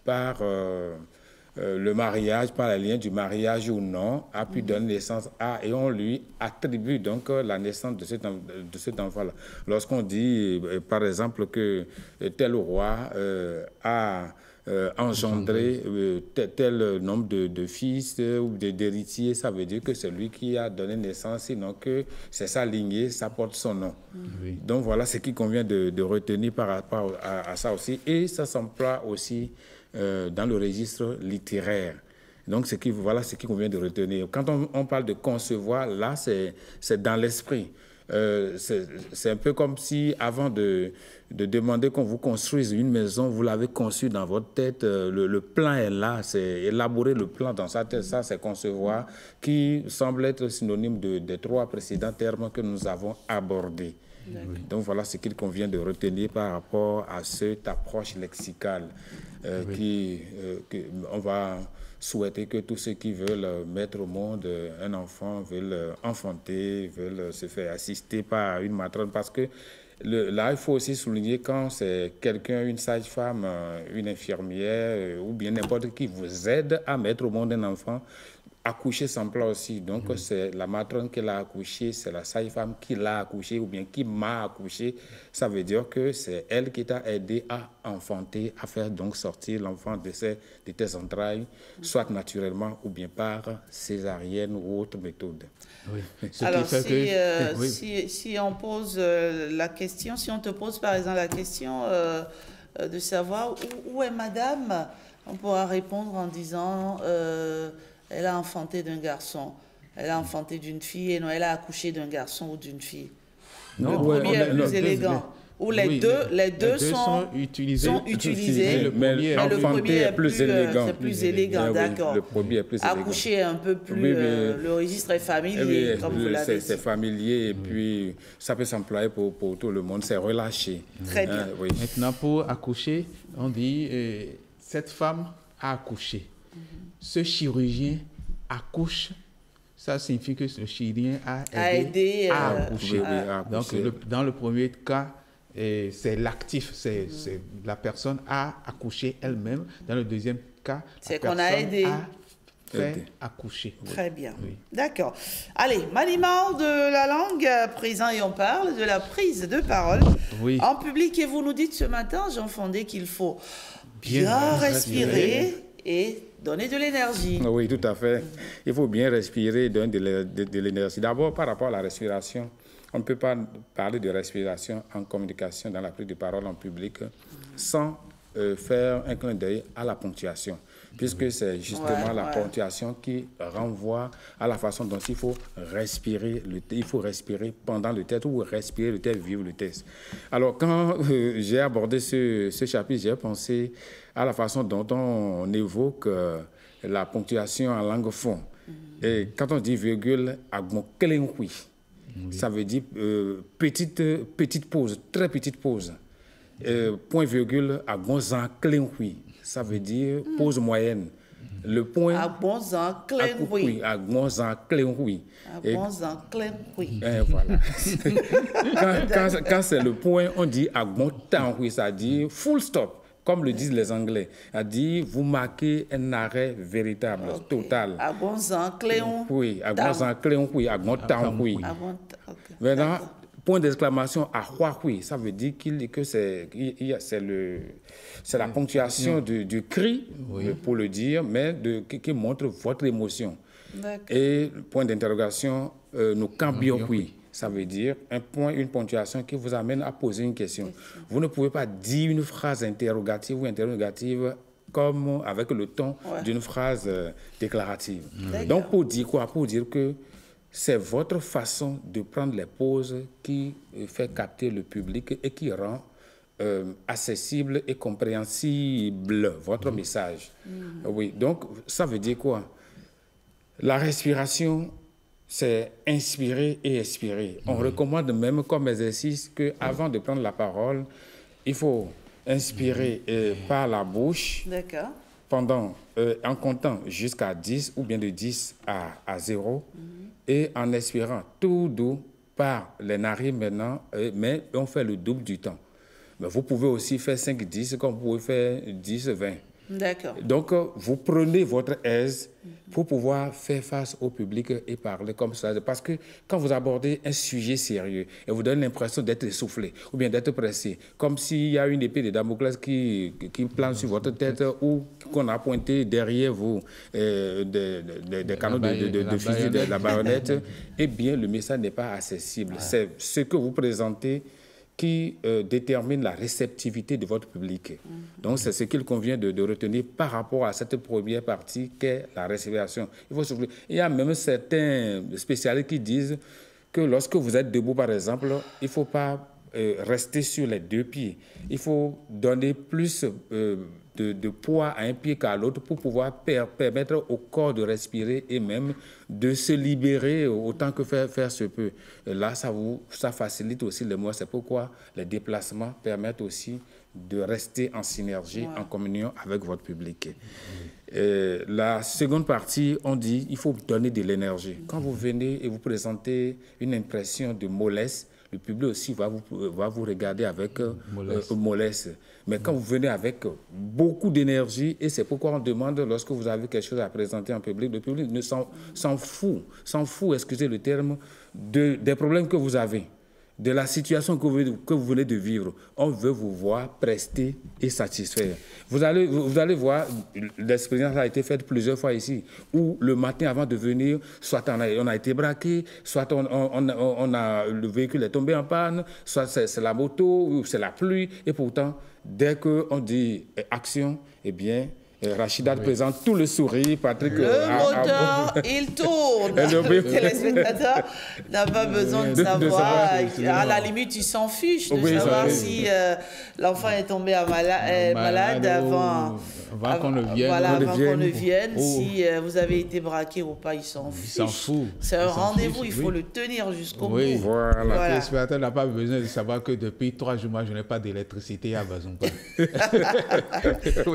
par le mariage, par les liens du mariage ou non, a pu donner naissance à, et on lui attribue donc la naissance de cet enfant-là. Lorsqu'on dit, par exemple, que tel roi a engendré tel nombre de fils ou d'héritiers, ça veut dire que c'est lui qui a donné naissance, sinon que c'est sa lignée, ça porte son nom. Donc voilà ce qu'il convient de retenir par rapport à ça aussi. Et ça s'emploie aussi dans le registre littéraire. Donc, voilà ce qu'il convient de retenir. Quand on parle de concevoir, là, c'est dans l'esprit. c'est un peu comme si, avant de demander qu'on vous construise une maison, vous l'avez conçue dans votre tête, le plan est là, c'est élaborer le plan dans sa tête, ça c'est concevoir, qui semble être synonyme des 3 précédents termes que nous avons abordés. Donc voilà ce qu'il convient de retenir par rapport à cette approche lexicale on va souhaiter que tous ceux qui veulent mettre au monde un enfant, veulent enfanter, veulent se faire assister par une matrone, parce que là, il faut aussi souligner quand c'est quelqu'un, une sage-femme, une infirmière ou bien n'importe qui vous aide à mettre au monde un enfant, accoucher s'emploie aussi. Donc, c'est la matrone qui l'a accouché, c'est la sage-femme qui l'a accouché ou bien qui m'a accouché. Ça veut dire que c'est elle qui t'a aidé à enfanter, à faire donc sortir l'enfant de tes entrailles, soit naturellement ou bien par césarienne ou autre méthode. Oui. Alors, si on pose la question, si on te pose par exemple la question de savoir où est madame, on pourra répondre en disant... elle a enfanté d'un garçon, elle a enfanté d'une fille, et non, elle a accouché d'un garçon ou d'une fille. Non, le premier est plus élégant. Ou les deux sont utilisés, mais le premier est plus élégant. C'est plus élégant, d'accord. Le premier est plus élégant. Accoucher est un peu plus... le registre est familier, comme vous l'avez dit. C'est familier, et puis ça peut s'employer pour tout le monde, c'est relâché. Très bien. Maintenant, pour accoucher, on dit cette femme a accouché. Ce chirurgien accouche, ça signifie que ce chirurgien a aidé à accoucher. Donc, dans le premier cas, c'est l'actif, c'est la personne a accouché elle-même. Dans le deuxième cas, c'est qu'on a aidé à faire accoucher. Très bien. Oui. D'accord. Allez, maniement de la langue présent, et on parle de la prise de parole en public. Et vous nous dites ce matin, Jean Fondé, qu'il faut bien respirer et donner de l'énergie. Oui, tout à fait. Il faut bien respirer et donner de l'énergie. D'abord, par rapport à la respiration, on ne peut pas parler de respiration en communication dans la prise de parole en public sans faire un clin d'œil à la ponctuation, puisque c'est justement la ponctuation qui renvoie à la façon dont il faut respirer. Il faut respirer pendant le texte ou respirer le texte, vivre le texte. Alors, quand j'ai abordé ce chapitre, j'ai pensé à la façon dont on évoque la ponctuation en langue fond. Et quand on dit virgule, ça veut dire petite pause, très petite pause. Point virgule, ça veut dire pause moyenne. Le point... Voilà. Quand c'est le point, on dit ça dit full stop. Comme le disent les Anglais, a dit vous marquez un arrêt véritable, total. Oui, Maintenant, point d'exclamation à ça veut dire que c'est la ponctuation du cri, pour le dire, mais qui montre votre émotion. Et point d'interrogation, nous cambions ça veut dire un point, une ponctuation qui vous amène à poser une question. Vous ne pouvez pas dire une phrase interrogative ou interrogative comme avec le ton d'une phrase déclarative. Donc, pour dire quoi? Pour dire que c'est votre façon de prendre les pauses qui fait capter le public et qui rend accessible et compréhensible votre message. Oui, donc ça veut dire quoi? La respiration, c'est inspirer et expirer. On recommande même comme exercice qu'avant de prendre la parole, il faut inspirer par la bouche pendant, en comptant jusqu'à 10 ou bien de 10 à 0 et en expirant tout doux par les narines maintenant, mais on fait le double du temps. Mais vous pouvez aussi faire 5-10 comme vous pouvez faire 10-20. D'accord. Donc, vous prenez votre aise pour pouvoir faire face au public et parler comme ça. Parce que quand vous abordez un sujet sérieux et vous donnez l'impression d'être essoufflé ou bien d'être pressé, comme s'il y a une épée de Damoclès qui plane sur votre tête ou qu'on a pointé derrière vous des canons de fusil, de la baïonnette, eh bien, le message n'est pas accessible. C'est ce que vous présentez qui détermine la réceptivité de votre public. Donc, c'est ce qu'il convient de retenir par rapport à cette première partie qu'est la respiration. Il y a même certains spécialistes qui disent que lorsque vous êtes debout, par exemple, il ne faut pas rester sur les deux pieds. Il faut donner plus de poids à un pied qu'à l'autre pour pouvoir permettre au corps de respirer et même de se libérer autant que faire se peut. Et là, ça facilite aussi le mouvement. C'est pourquoi les déplacements permettent aussi de rester en synergie, en communion avec votre public. La seconde partie, on dit il faut donner de l'énergie. Quand vous venez et vous présentez une impression de mollesse, le public aussi va vous regarder avec mollesse. Mais quand vous venez avec beaucoup d'énergie, et c'est pourquoi on demande, lorsque vous avez quelque chose à présenter en public, le public ne s'en fout, excusez le terme, des problèmes que vous avez, de la situation que vous venez de vivre. On veut vous voir prester et satisfaire. Vous allez voir, l'expérience a été faite plusieurs fois ici, où le matin avant de venir, soit on a été braqué, soit le véhicule est tombé en panne, soit c'est la moto, ou c'est la pluie, et pourtant, dès qu'on dit action, eh bien, Rachida présente tout le sourire, Patrick... Le moteur, il tourne. Le téléspectateur n'a pas besoin de savoir. À la limite, il s'en fiche de savoir si l'enfant est tombé malade avant qu'on ne vienne. Si vous avez été braqué ou pas, il s'en fiche. Il s'en fout. C'est un rendez-vous, il faut le tenir jusqu'au bout. Le téléspectateur n'a pas besoin de savoir que depuis 3 jours, moi, je n'ai pas d'électricité à Bazumba.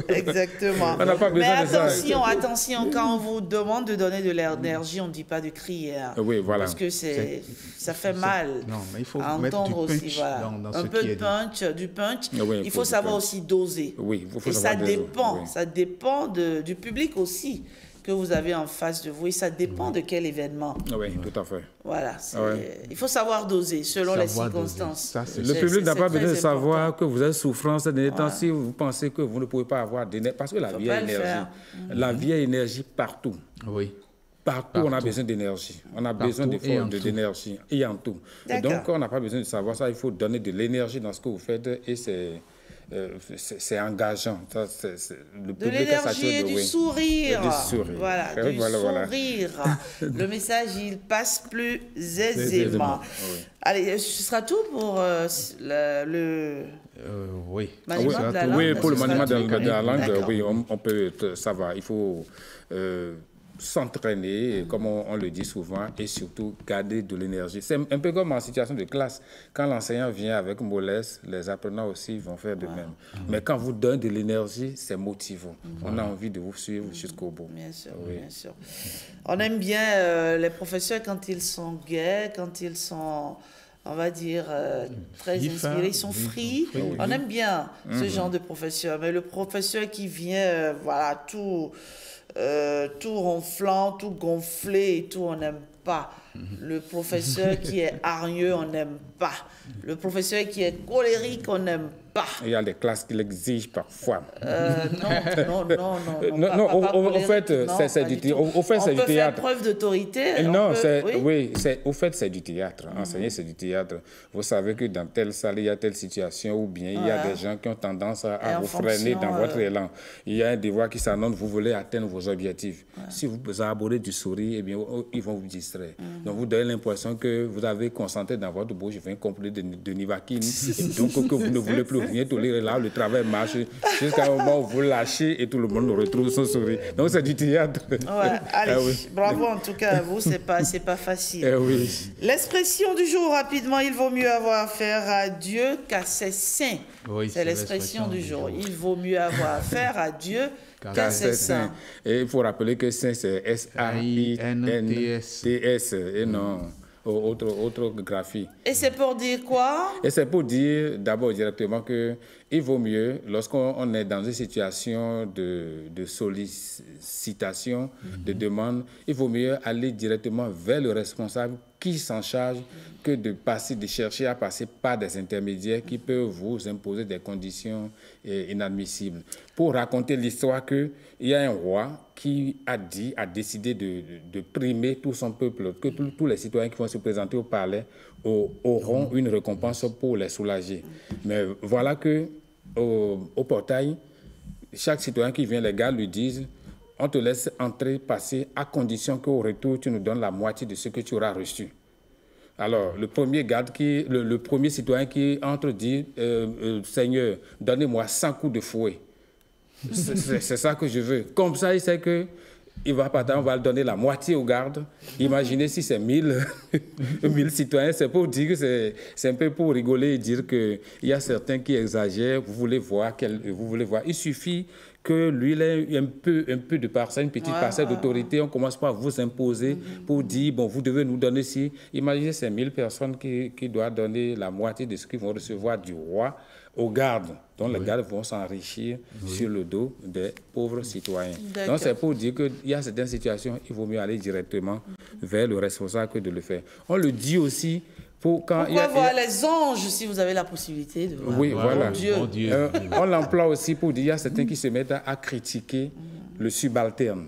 Exactement. Mais attention, quand on vous demande de donner de l'énergie, on ne dit pas de crier. Oui, voilà. Parce que ça fait mal. Non, mais il faut entendre mettre du punch aussi, voilà. dans un peu de punch, du punch. Oui, il faut savoir aussi doser. Oui, et ça dépend. Ça dépend du public aussi que vous avez en face de vous. Et ça dépend de quel événement. Oui, tout à fait. Voilà. Il faut savoir doser selon les circonstances. Le public n'a pas besoin de savoir que vous êtes souffrant ces derniers temps si vous pensez que vous ne pouvez pas avoir d'énergie. Parce que la vie est énergie. La vie est énergie partout. Oui. Partout, on a besoin d'énergie. On a besoin d'énergie et en tout. Et donc, on n'a pas besoin de savoir ça. Il faut donner de l'énergie dans ce que vous faites et c'est engageant. De l'énergie et du sourire. Voilà, du sourire. Le message, il passe plus aisément. Allez, ce sera tout pour oui. Maniement de la langue. Oui, pour le maniement de la langue, oui, on peut, ça va. Il faut s'entraîner, comme on le dit souvent, et surtout garder de l'énergie. C'est un peu comme en situation de classe. Quand l'enseignant vient avec mollesse, les apprenants aussi vont faire de même. Mais quand vous donnez de l'énergie, c'est motivant. On a envie de vous suivre jusqu'au bout. Bien sûr, bien sûr. On aime bien les professeurs quand ils sont gais, quand ils sont... on va dire, très inspirés, ils sont free. On aime bien ce genre de professeur. Mais le professeur qui vient, voilà, tout ronflant, tout gonflé et tout, on n'aime pas. Le professeur qui est hargneux, on n'aime pas. Le professeur qui est colérique, on n'aime pas. Il y a des classes qui l'exigent parfois. Non, au fait, c'est du théâtre. On peut faire preuve d'autorité. Non, au fait, c'est du théâtre. Enseigner, c'est du théâtre. Vous savez que dans telle salle, il y a telle situation, ou bien il y a des gens qui ont tendance à vous freiner dans votre élan. Il y a un devoir qui s'annonce, vous voulez atteindre vos objectifs. Si vous abordez du sourire, eh bien, ils vont vous distraire. Donc, vous donnez l'impression que vous avez concentré dans votre bouche, un complet de Nivaquine, et donc que vous ne voulez plus rien tolérer. Là, le travail marche jusqu'à un moment où vous lâchez et tout le monde retrouve son sourire. Donc, c'est du théâtre. Allez, bravo en tout cas à vous, c'est pas facile. L'expression du jour, rapidement, il vaut mieux avoir affaire à Dieu qu'à ses saints. C'est l'expression du jour. Il vaut mieux avoir affaire à Dieu qu'à ses saints. Et il faut rappeler que saint, c'est S-A-I-N-T-S et non autre graphie. Et c'est pour dire quoi? Et c'est pour dire d'abord directement qu'il vaut mieux, lorsqu'on est dans une situation de sollicitation, de demande, il vaut mieux aller directement vers le responsable qui s'en charge que de chercher à passer par des intermédiaires qui peuvent vous imposer des conditions inadmissibles. Pour raconter l'histoire qu'il y a un roi qui a décidé de primer tout son peuple, que tous les citoyens qui vont se présenter au palais auront une récompense pour les soulager. Mais voilà que au portail, chaque citoyen qui vient, les gars lui disent: on te laisse entrer, passer, à condition qu'au retour, tu nous donnes la moitié de ce que tu auras reçu. Alors, le premier garde, le premier citoyen qui entre dit Seigneur, donnez-moi 100 coups de fouet. C'est ça que je veux. Comme ça, il sait que il va partir, on va donner la moitié aux gardes. Imaginez si c'est 1000 citoyens, c'est pour dire que c'est un peu pour rigoler et dire qu'il y a certains qui exagèrent, vous voulez voir. Il suffit que lui, il ait un peu de parcelle, une petite parcelle d'autorité, on commence pas à vous imposer pour dire, bon, vous devez nous donner ci. Imaginez ces 1000 personnes qui doivent donner la moitié de ce qu'ils vont recevoir du roi aux gardes. Donc les gardes vont s'enrichir sur le dos des pauvres citoyens. Donc c'est pour dire qu'il y a certaines situations, il vaut mieux aller directement vers le responsable que de le faire. On le dit aussi pour quand Pourquoi voir les anges si vous avez la possibilité de voir voilà. Bon Dieu. On l'emploie aussi pour dire qu'il y a certains qui se mettent à critiquer le subalterne.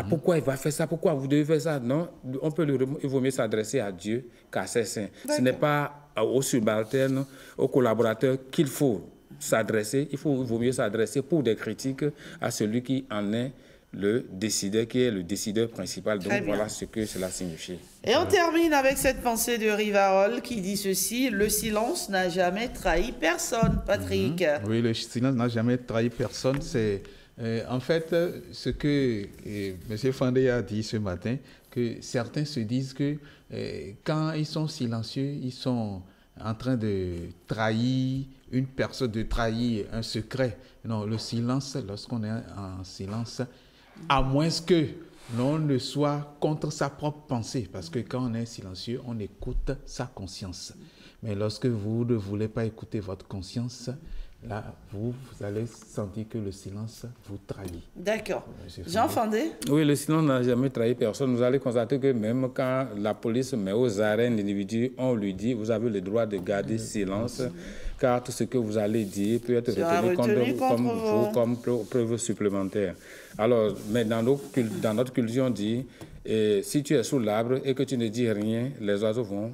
Pourquoi il va faire ça? Pourquoi vous devez faire ça? Non, il vaut mieux s'adresser à Dieu qu'à ses saints. Ce n'est pas aux subalternes, aux collaborateurs qu'il faut s'adresser. Il vaut mieux s'adresser pour des critiques à celui qui en est le décideur, qui est le décideur principal. Donc voilà ce que cela signifie. Et on termine avec cette pensée de Rivarol qui dit ceci: le silence n'a jamais trahi personne, Patrick. Oui, le silence n'a jamais trahi personne. C'est en fait ce que M. Fandé a dit ce matin, que certains se disent que quand ils sont silencieux, ils sont en train de trahir une personne, de trahir un secret. Non, le silence, lorsqu'on est en silence, à moins que l'on ne soit contre sa propre pensée, parce que quand on est silencieux, on écoute sa conscience. Mais lorsque vous ne voulez pas écouter votre conscience, là, vous allez sentir que le silence vous trahit. D'accord. Jean Fandé? Oui, le silence n'a jamais trahi personne. Vous allez constater que même quand la police met aux arrêts l'individu, on lui dit, vous avez le droit de garder silence, car tout ce que vous allez dire peut être retenu comme preuve supplémentaire. Alors, mais dans notre culture, on dit, si tu es sous l'arbre et que tu ne dis rien, les oiseaux vont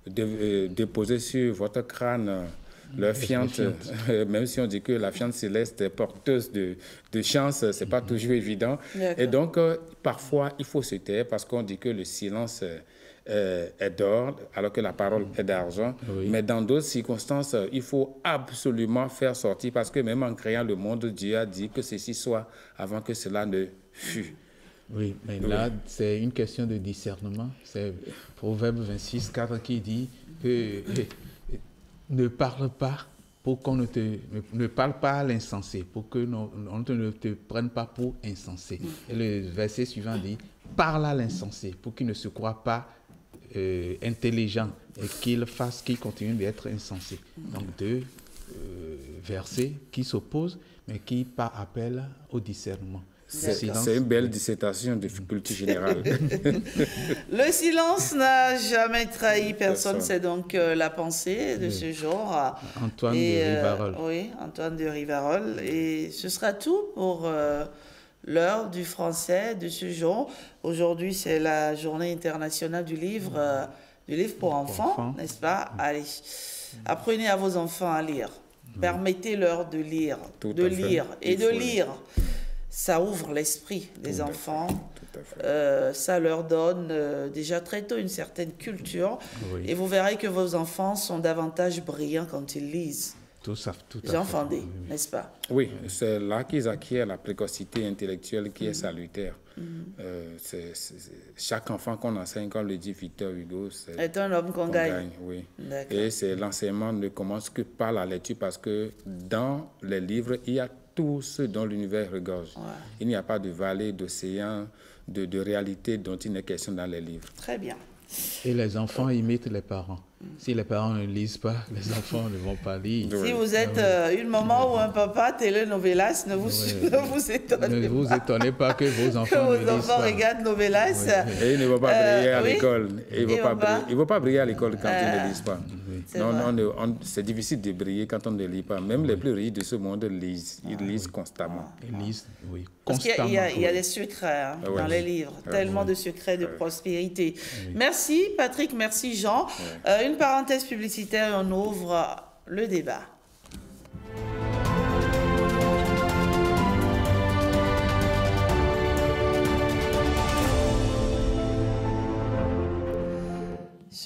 déposer sur votre crâne leur fiente, même si on dit que la fiente céleste est porteuse de chance, ce n'est pas toujours évident. Et donc, parfois, il faut se taire parce qu'on dit que le silence est d'or, alors que la parole est d'argent. Mais dans d'autres circonstances, il faut absolument faire sortir, parce que même en créant le monde, Dieu a dit que ceci soit avant que cela ne fût. Oui, mais là, c'est une question de discernement. C'est Proverbe 26, 4 qui dit que ne parle pas pour qu'on ne parle pas à l'insensé, pour que on ne te prenne pas pour insensé. Et le verset suivant dit, parle à l'insensé pour qu'il ne se croie pas intelligent et qu'il continue d'être insensé. Donc deux versets qui s'opposent, mais qui par appel au discernement. C'est une belle dissertation de culture générale. Le silence n'a jamais trahi personne, c'est donc la pensée de ce jour. Antoine de Rivarol. Oui, Antoine de Rivarol. Et ce sera tout pour l'heure du français de ce jour. Aujourd'hui, c'est la journée internationale du livre pour enfants, n'est-ce pas? Allez, apprenez à vos enfants à lire. Permettez-leur de lire, de lire. Ça ouvre l'esprit des enfants, ça leur donne déjà très tôt une certaine culture, et vous verrez que vos enfants sont davantage brillants quand ils lisent. Jean Fandé, n'est-ce pas? Oui, c'est là qu'ils acquièrent la précocité intellectuelle qui est salutaire. Chaque enfant qu'on enseigne, comme le dit Victor Hugo, est un homme qu'on gagne. Oui. Et l'enseignement ne commence que par la lecture, parce que dans les livres, il y a tout ce dont l'univers regorge. Il n'y a pas de vallée, d'océan, de réalité dont il n'est question dans les livres. Très bien. Et les enfants imitent les parents. Si les parents ne lisent pas, les enfants ne vont pas lire. Si vous êtes une maman ou un papa telenovelas, ne vous étonnez pas que vos enfants ne lisent pas. Vos enfants regardent novelas. Et ils ne vont pas briller à l'école. Ils ne vont pas briller à l'école quand ils ne lisent pas. C'est difficile de briller quand on ne lit pas. Même les plus riches de ce monde lisent. Ils lisent constamment. Ils lisent, oui. Parce qu'il y a des secrets dans les livres. Tellement de secrets de prospérité. Merci Patrick, merci Jean. Une parenthèse publicitaire et on ouvre le débat.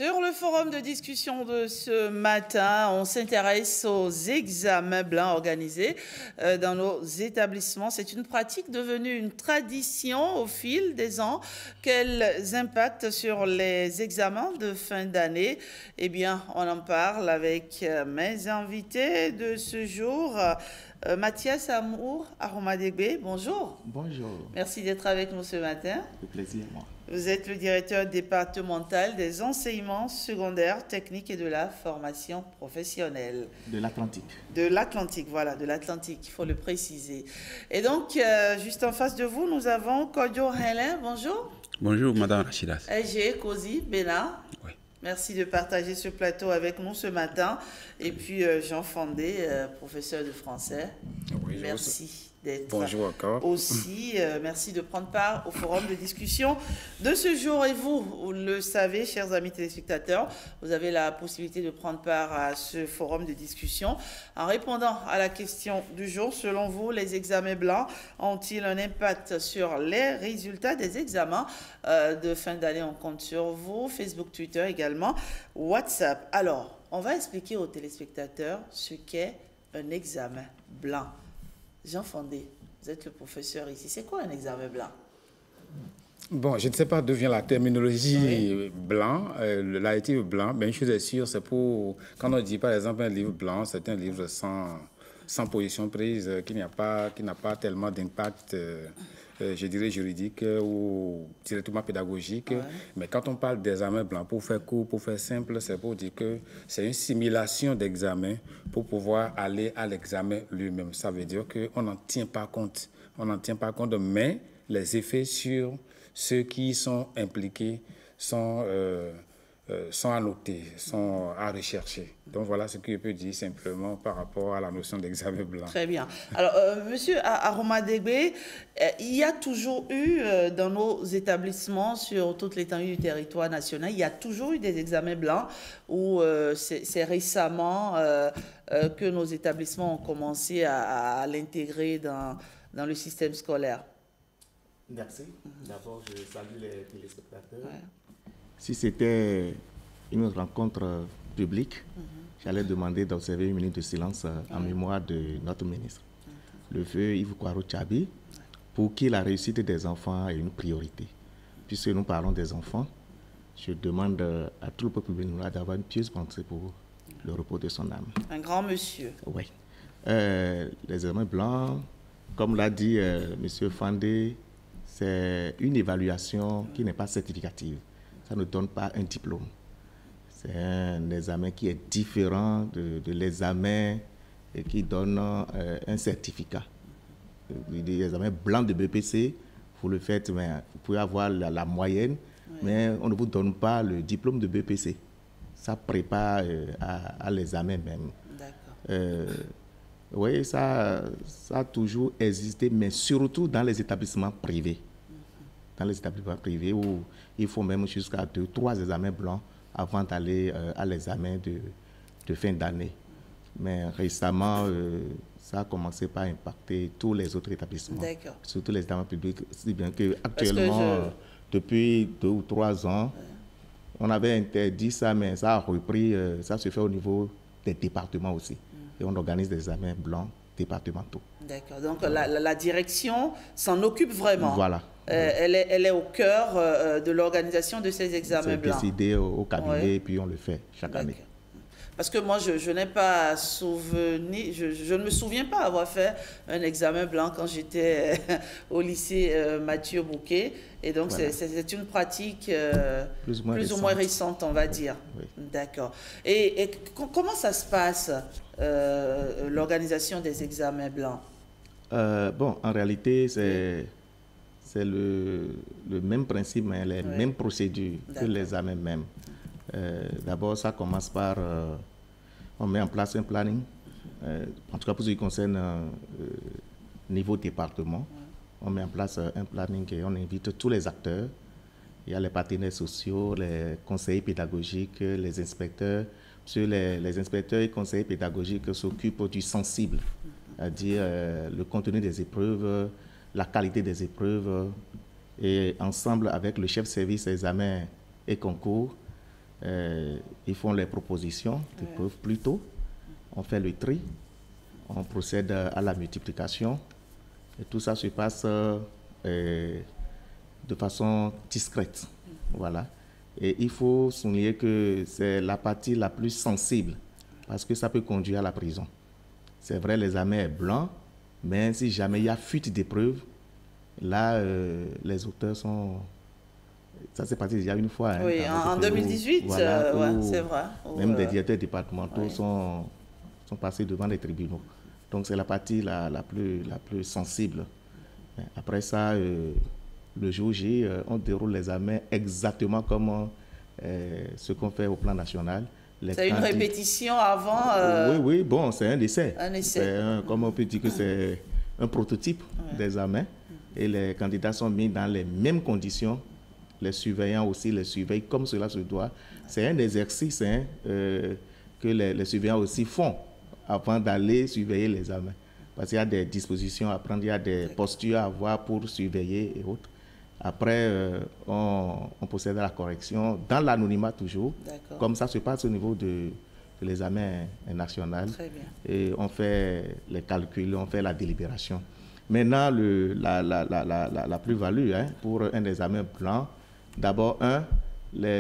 Sur le forum de discussion de ce matin, on s'intéresse aux examens blancs organisés dans nos établissements. C'est une pratique devenue une tradition au fil des ans. Quels impacts sur les examens de fin d'année? Eh bien, on en parle avec mes invités de ce jour. Mathias Amour, Aromadegbe, bonjour. Bonjour. Merci d'être avec nous ce matin. Le plaisir, moi. Vous êtes le directeur départemental des enseignements secondaires, techniques et de la formation professionnelle. De l'Atlantique. De l'Atlantique, voilà, de l'Atlantique, il faut le préciser. Et donc, juste en face de vous, nous avons Kodjo Helen, bonjour. Bonjour, Madame Rachidas. Ege Kozi Bena. Oui. Merci de partager ce plateau avec nous ce matin. Et puis, Jean Fandé, professeur de français. Oui, merci d'être bonjour encore. Aussi. Merci de prendre part au forum de discussion de ce jour. Et vous le savez, chers amis téléspectateurs, vous avez la possibilité de prendre part à ce forum de discussion en répondant à la question du jour. Selon vous, les examens blancs ont-ils un impact sur les résultats des examens de fin d'année? On compte sur vous, Facebook, Twitter également, WhatsApp. Alors, on va expliquer aux téléspectateurs ce qu'est un examen blanc. Jean Fandé, vous êtes le professeur ici. C'est quoi un examen blanc? Bon, je ne sais pas d'où vient la terminologie blanc, l'adjectif blanc, mais une chose est sûre, c'est pour... Quand on dit par exemple un livre blanc, c'est un livre sans position prise, qui n'a pas tellement d'impact, je dirais, juridique ou directement pédagogique. Mais quand on parle d'examen blanc, pour faire court, pour faire simple, c'est pour dire que c'est une simulation d'examen pour pouvoir aller à l'examen lui-même. Ça veut dire qu'on n'en tient pas compte. On n'en tient pas compte, mais les effets sur ceux qui sont impliqués sont à noter, sont à rechercher. Donc voilà ce que je peux dire simplement par rapport à la notion d'examen blanc. Très bien. Alors, Monsieur Aromadegbe, il y a toujours eu dans nos établissements sur toute l'étendue du territoire national, il y a toujours eu des examens blancs où c'est récemment que nos établissements ont commencé à l'intégrer dans le système scolaire. Merci. D'abord, je salue les téléspectateurs. Si c'était une rencontre publique, j'allais demander d'observer une minute de silence en mémoire de notre ministre, le feu Yves Kwaro Tchabi, pour qui la réussite des enfants est une priorité. Puisque nous parlons des enfants, je demande à tout le peuple béninois d'avoir une pieuse pensée pour le repos de son âme. Un grand monsieur. Oui. Les examens blancs, comme l'a dit M. Fandé, c'est une évaluation qui n'est pas certificative. Ça ne donne pas un diplôme. C'est un examen qui est différent de l'examen qui donne un certificat. L'examen blanc de BPC, vous le faites, mais vous pouvez avoir la moyenne, mais on ne vous donne pas le diplôme de BPC. Ça prépare à l'examen même. D'accord. Oui, ça a toujours existé, mais surtout dans les établissements privés. Dans les établissements privés où il faut même jusqu'à 2-3 examens blancs avant d'aller à l'examen de fin d'année. Mais récemment, ça a commencé par impacter tous les autres établissements, surtout les examens publics, si bien qu'actuellement, depuis 2 ou 3 ans, on avait interdit ça, mais ça a repris, ça se fait au niveau des départements aussi. Et on organise des examens blancs départementaux. D'accord, donc la direction s'en occupe vraiment. Voilà. Elle est au cœur de l'organisation de ces examens blancs. C'est décidé au cabinet et puis on le fait chaque année. Parce que moi, je n'ai pas souvenir, je ne me souviens pas avoir fait un examen blanc quand j'étais au lycée Mathieu Bouquet. Et donc, voilà. C'est une pratique plus ou moins récente, on va dire. Oui. D'accord. Et comment ça se passe, l'organisation des examens blancs? Bon, en réalité, c'est le même principe, mais les mêmes procédures que l'examen même. D'abord, ça commence par... on met en place un planning. En tout cas, pour ce qui concerne niveau département, on met en place un planning et on invite tous les acteurs. Il y a les partenaires sociaux, les conseillers pédagogiques, les inspecteurs. Parce que les inspecteurs et conseillers pédagogiques s'occupent du sensible, c'est-à-dire le contenu des épreuves, la qualité des épreuves. Et ensemble avec le chef de service examen et concours, ils font les propositions de preuves plus tôt, on fait le tri, on procède à la multiplication, et tout ça se passe de façon discrète. Voilà. Et il faut souligner que c'est la partie la plus sensible, parce que ça peut conduire à la prison. C'est vrai, l'examen est blanc, mais si jamais il y a fuite des preuves, là, les auteurs sont... Ça s'est passé déjà une fois. Oui, en 2018, voilà, ouais, c'est vrai. Même des directeurs départementaux sont passés devant les tribunaux. Donc c'est la partie la plus sensible. Après ça, le jour J, on déroule l'examen exactement comme ce qu'on fait au plan national. C'est une répétition avant... Oui, bon, c'est un essai. Un essai. Comme on peut dire que c'est un prototype d'examen. Et les candidats sont mis dans les mêmes conditions. Les surveillants aussi les surveillent comme cela se doit. C'est un exercice que les surveillants aussi font avant d'aller surveiller l'examen. Parce qu'il y a des dispositions à prendre, il y a des postures à avoir pour surveiller et autres. Après, on procède à la correction dans l'anonymat toujours, comme ça se passe au niveau de l'examen national. Très bien. Et on fait les calculs, on fait la délibération. Maintenant, la plus-value pour un examen blanc, d'abord,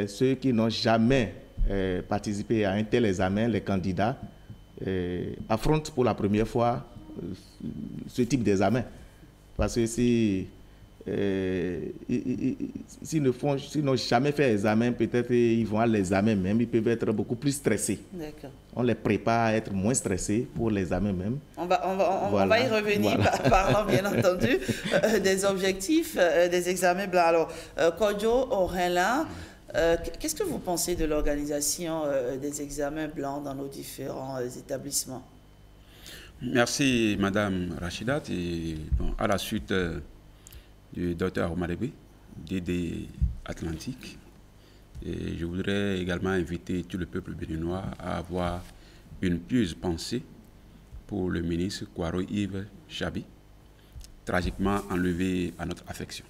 ceux qui n'ont jamais participé à un tel examen, les candidats, affrontent pour la première fois ce type d'examen. Parce que s'ils n'ont jamais fait l'examen, peut-être ils vont à l'examen même, ils peuvent être beaucoup plus stressés. On les prépare à être moins stressés pour l'examen même. On va y revenir, parlant bien entendu des objectifs des examens blancs. Alors, Kodjo Orella, qu'est-ce que vous pensez de l'organisation des examens blancs dans nos différents établissements? Merci Madame Rachidat. Et, bon, à la suite du Dr Omarebe, DD Atlantique, et je voudrais également inviter tout le peuple béninois à avoir une pieuse pensée pour le ministre Kwaro Yves Chabi, tragiquement enlevé à notre affection.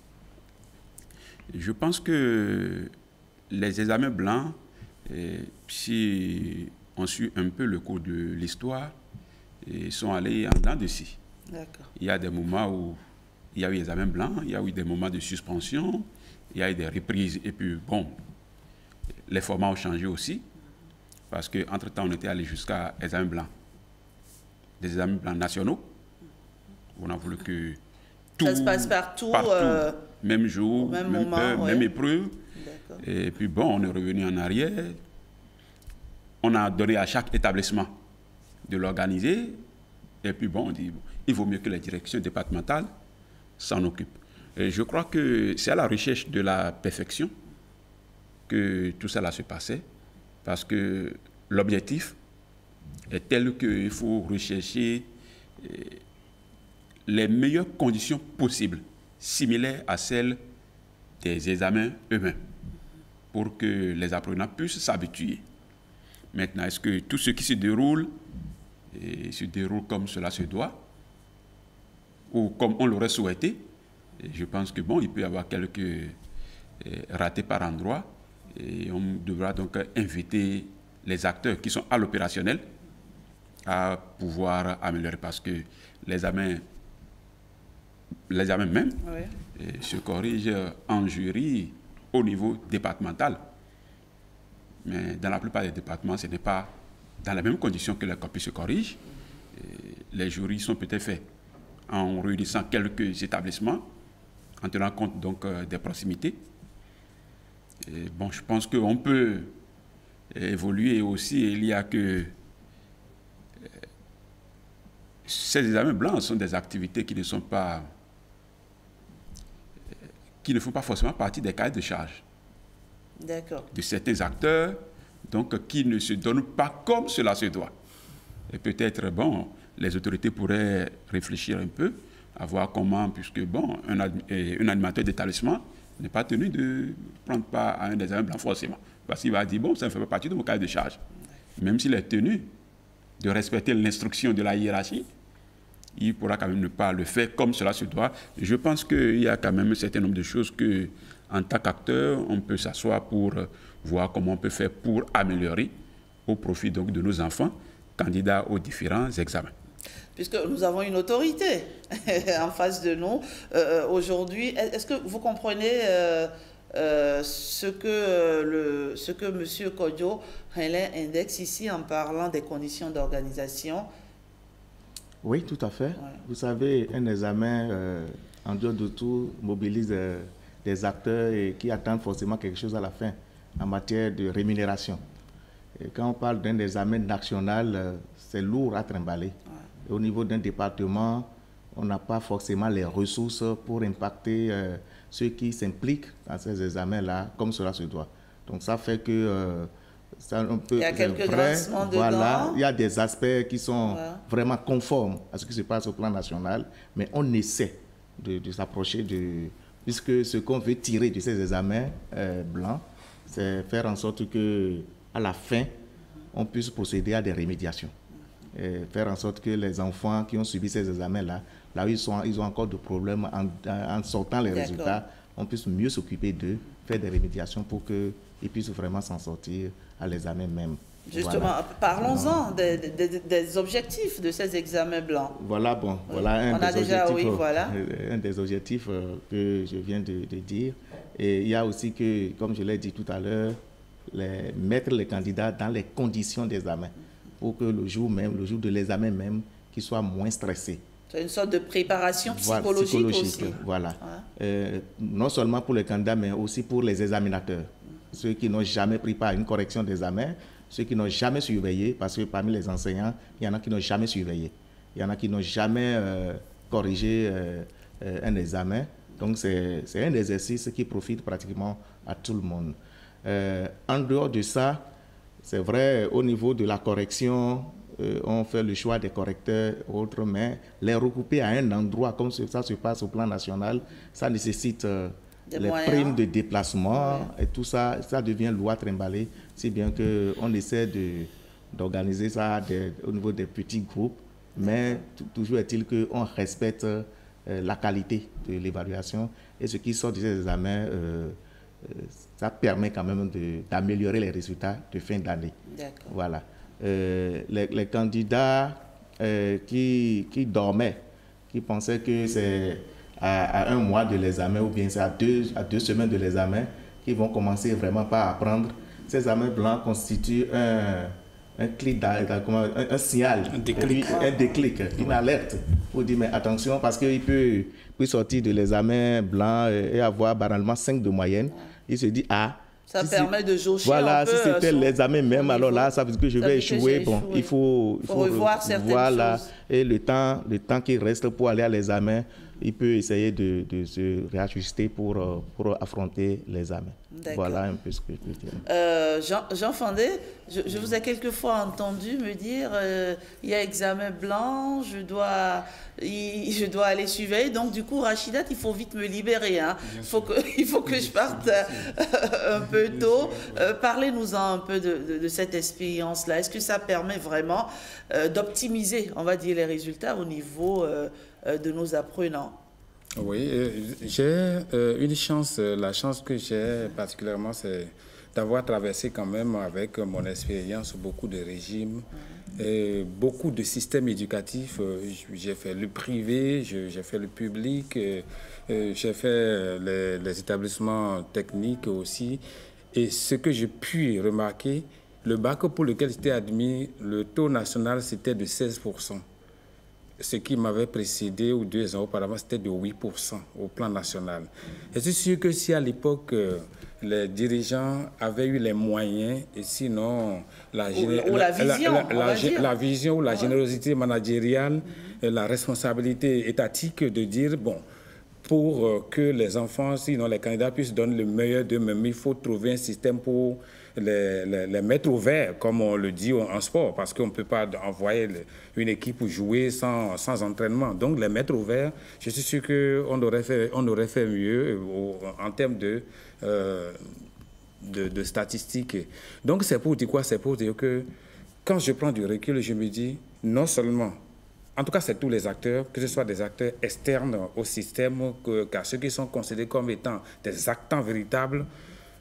Je pense que les examens blancs, si on suit un peu le cours de l'histoire, sont allés en dents de scie. Il y a des moments où il y a eu des examens blancs, il y a eu des moments de suspension, il y a eu des reprises, et puis bon, les formats ont changé aussi, parce qu'entre-temps, on était allé jusqu'à examens blancs, des examens blancs nationaux. On a voulu que tout... Ça se passe partout même jour, même moment, heure, même épreuve. Et puis bon, on est revenu en arrière. On a donné à chaque établissement de l'organiser. Et puis bon, on dit, il vaut mieux que les directions départementales s'en occupent. Et je crois que c'est à la recherche de la perfection que tout cela se passait. Parce que l'objectif est tel qu'il faut rechercher les meilleures conditions possibles, similaires à celles des examens eux-mêmes, pour que les apprenants puissent s'habituer. Maintenant, est-ce que tout ce qui se déroule comme cela se doit, ou comme on l'aurait souhaité? Et je pense que bon, il peut y avoir quelques ratés par endroit, et on devra donc inviter les acteurs qui sont à l'opérationnel à pouvoir améliorer, parce que l'examen même se corrige en jury au niveau départemental. Mais dans la plupart des départements, ce n'est pas dans les mêmes conditions que les copies se corrigent. Les jurys sont peut-être faits en réunissant quelques établissements, en tenant compte donc des proximités. Et bon, je pense qu'on peut évoluer aussi. Il y a que ces examens blancs sont des activités qui ne font pas forcément partie des cahiers de charge de certains acteurs, donc qui ne se donnent pas comme cela se doit. Et peut-être, bon, les autorités pourraient réfléchir un peu, à voir comment, puisque, bon, un animateur d'établissement n'est pas tenu de prendre part à un examen blanc forcément, parce qu'il va dire, bon, ça ne fait pas partie de mon cahier de charge. Même s'il est tenu de respecter l'instruction de la hiérarchie, il pourra quand même ne pas le faire comme cela se doit. Je pense qu'il y a quand même un certain nombre de choses que, en tant qu'acteur, on peut s'asseoir pour voir comment on peut faire pour améliorer au profit donc de nos enfants candidats aux différents examens. Puisque nous avons une autorité en face de nous aujourd'hui, est-ce que vous comprenez ce que M. Kodjo indexe ici en parlant des conditions d'organisation? Oui, tout à fait. Ouais. Vous savez, un examen, en dehors de tout, mobilise des acteurs et qui attendent forcément quelque chose à la fin en matière de rémunération. Et quand on parle d'un examen national, c'est lourd à trimballer. Ouais. Et au niveau d'un département, on n'a pas forcément les ressources pour impacter ceux qui s'impliquent dans ces examens-là, comme cela se doit. Donc ça fait que ça, il y a quelques grincements dedans. Il y a des aspects qui sont vraiment conformes à ce qui se passe au plan national, mais on essaie de s'approcher puisque ce qu'on veut tirer de ces examens blancs, c'est faire en sorte que à la fin, on puisse procéder à des rémédiations. Et faire en sorte que les enfants qui ont subi ces examens-là, là où ils ont encore de problèmes en sortant les résultats, on puisse mieux s'occuper d'eux, faire des rémédiations pour qu'ils puissent vraiment s'en sortir à l'examen même. Justement, voilà. Parlons-en des objectifs de ces examens blancs. Voilà, bon, voilà un des objectifs que je viens de dire. Et il y a aussi que, comme je l'ai dit tout à l'heure, mettre les candidats dans les conditions d'examen pour que le jour de l'examen même, qu'ils soient moins stressés. C'est une sorte de préparation psychologique aussi. Voilà. Non seulement pour les candidats, mais aussi pour les examinateurs. Ceux qui n'ont jamais pris part à une correction d'examen, ceux qui n'ont jamais surveillé, parce que parmi les enseignants, il y en a qui n'ont jamais surveillé. Il y en a qui n'ont jamais corrigé un examen. Donc, c'est un exercice qui profite pratiquement à tout le monde. En dehors de ça, c'est vrai, au niveau de la correction, on fait le choix des correcteurs autres, mais les regrouper à un endroit comme ça se passe au plan national, ça nécessite les primes de déplacement et tout ça, ça devient lourd à trimballer, si bien qu'on essaie d'organiser ça au niveau des petits groupes, mais toujours est-il qu'on respecte la qualité de l'évaluation et ce qui sort de ces examens, ça permet quand même d'améliorer les résultats de fin d'année. Voilà. Les candidats qui dormaient, qui pensaient que c'est à un mois de l'examen ou bien c'est à deux semaines de l'examen qu'ils vont commencer vraiment par apprendre, ces examens blancs constituent un signal, un déclic, une alerte pour dire mais attention parce qu'il peut sortir de l'examen blanc et avoir banalement 5 de moyenne. Il se dit ça permet de jauger voilà, un peu. Si c'était l'examen même, alors là, ça veut dire que je vais échouer. Bon, il faut revoir certaines choses. Et le temps qui reste pour aller à l'examen, il peut essayer de se réajuster pour affronter l'examen. Voilà un peu ce que je peux dire. Jean Fandé, je vous ai quelquefois entendu me dire il y a examen blanc, je dois aller surveiller. Donc du coup, Rachidat, il faut vite me libérer. Hein. Il faut que je parte un peu tôt. Parlez-nous-en un peu de cette expérience-là. Est-ce que ça permet vraiment d'optimiser, on va dire, les résultats au niveau de nos apprenants? Oui, j'ai une chance. La chance que j'ai particulièrement, c'est d'avoir traversé quand même avec mon expérience beaucoup de régimes, et beaucoup de systèmes éducatifs. J'ai fait le privé, j'ai fait le public, j'ai fait les établissements techniques aussi. Et ce que j'ai pu remarquer, le bac pour lequel j'étais admis, le taux national, c'était de 16%. Ce qui m'avait précédé, ou 2 ans auparavant, c'était de 8% au plan national. Et c'est sûr que si à l'époque, les dirigeants avaient eu les moyens, et sinon la vision ou la générosité managériale, la responsabilité étatique de dire, bon, pour que les enfants, sinon les candidats puissent donner le meilleur d'eux-mêmes, il faut trouver un système pour les mettre au vert, comme on le dit en sport, parce qu'on ne peut pas envoyer une équipe jouer sans entraînement. Donc, les mettre au vert, je suis sûr qu'on aurait fait mieux en termes de statistiques. Donc, c'est pour dire quoi? C'est pour dire que quand je prends du recul, je me dis, non seulement, en tout cas, c'est tous les acteurs, que ce soit des acteurs externes au système, car ceux qui sont considérés comme étant des acteurs véritables,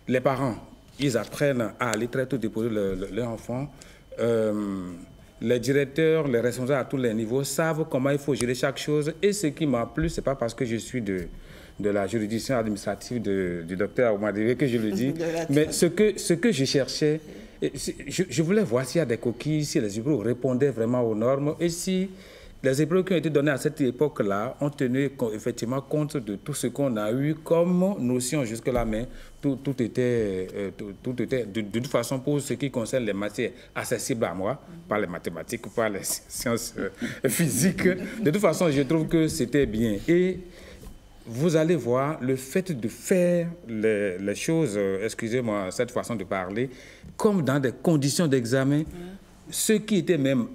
les parents. ils apprennent à aller très tôt déposer leur enfant. Les directeurs, les responsables à tous les niveaux savent comment il faut gérer chaque chose. Et ce qui m'a plu, ce n'est pas parce que je suis de la juridiction administrative du docteur Oumadévé que je le dis, mais ce que je cherchais, je voulais voir s'il y a des coquilles, si les épreuves répondaient vraiment aux normes et si les épreuves qui ont été données à cette époque-là ont tenu effectivement compte de tout ce qu'on a eu comme notion jusque-là, mais tout était de toute façon pour ce qui concerne les matières accessibles à moi, pas les mathématiques, pas les sciences physiques. De toute façon, je trouve que c'était bien. Et vous allez voir, le fait de faire les choses, excusez-moi cette façon de parler, comme dans des conditions d'examen, ceux qui étaient même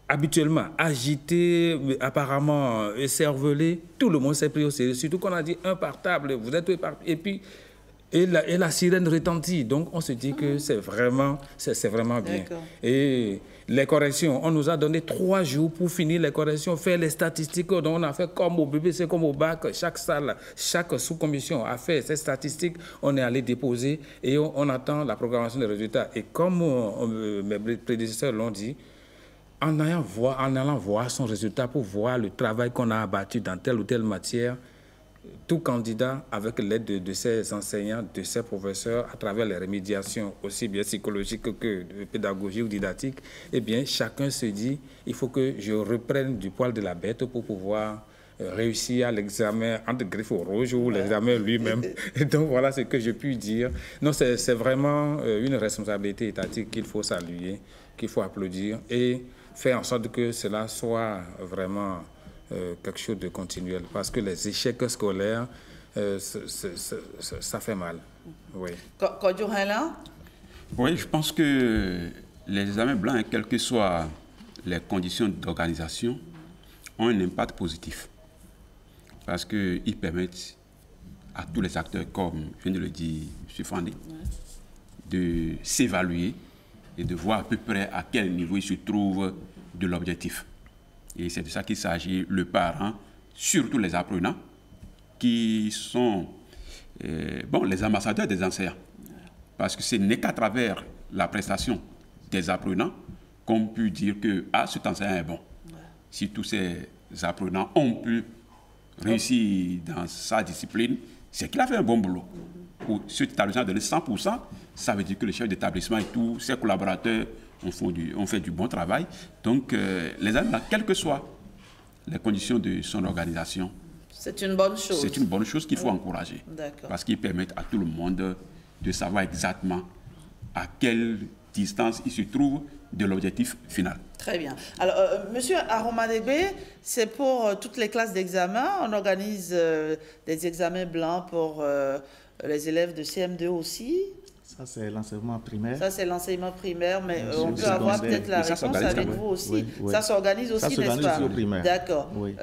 habituellement agité, apparemment écervelé, tout le monde s'est pris au sérieux. Surtout qu'on a dit un par table, vous êtes éparpillés. Et puis, et la sirène retentit. Donc, on se dit que c'est vraiment bien. Et les corrections, on nous a donné 3 jours pour finir les corrections, faire les statistiques. Donc, on a fait comme au BBC, comme au bac. Chaque salle, chaque sous-commission a fait ses statistiques. On est allé déposer et on attend la programmation des résultats. Et comme mes prédécesseurs l'ont dit, en allant voir son résultat pour voir le travail qu'on a abattu dans telle ou telle matière, tout candidat, avec l'aide de ses enseignants, de ses professeurs, à travers les remédiations, aussi bien psychologiques que pédagogiques ou didactiques, eh bien, chacun se dit, il faut que je reprenne du poil de la bête pour pouvoir réussir à l'examen entre griffes rouges ou l'examen lui-même. Et donc, voilà ce que je puis dire. Non, c'est vraiment une responsabilité étatique qu'il faut saluer, qu'il faut applaudir et faire en sorte que cela soit vraiment quelque chose de continuel. Parce que les échecs scolaires, ça fait mal. Oui. Oui, je pense que les examens blancs, quelles que soient les conditions d'organisation, ont un impact positif. Parce qu'ils permettent à tous les acteurs, comme vient de le dire M. Fandé, de s'évaluer et de voir à peu près à quel niveau il se trouve de l'objectif. Et c'est de ça qu'il s'agit, le parent, surtout les apprenants, qui sont les ambassadeurs des enseignants. Parce que ce n'est qu'à travers la prestation des apprenants qu'on peut dire que cet enseignant est bon. Si tous ces apprenants ont pu réussir dans sa discipline, c'est qu'il a fait un bon boulot. Pour ce établissement a donné 100%, ça veut dire que le chef d'établissement et tous ses collaborateurs ont fait du bon travail. Donc, les examens, quelles que soient les conditions de son organisation, c'est une bonne chose. C'est une bonne chose qu'il faut encourager. Parce qu'ils permettent à tout le monde de savoir exactement à quelle distance il se trouve de l'objectif final. Très bien. Alors, Monsieur Aromadébé, c'est pour toutes les classes d'examen. On organise des examens blancs pour les élèves de CM2 aussi. Ça, c'est l'enseignement primaire. Ça, c'est l'enseignement primaire, mais on peut avoir peut-être la réponse avec vous aussi. Oui. Ça s'organise aussi, n'est-ce pas? Au primaire. D'accord. Oui.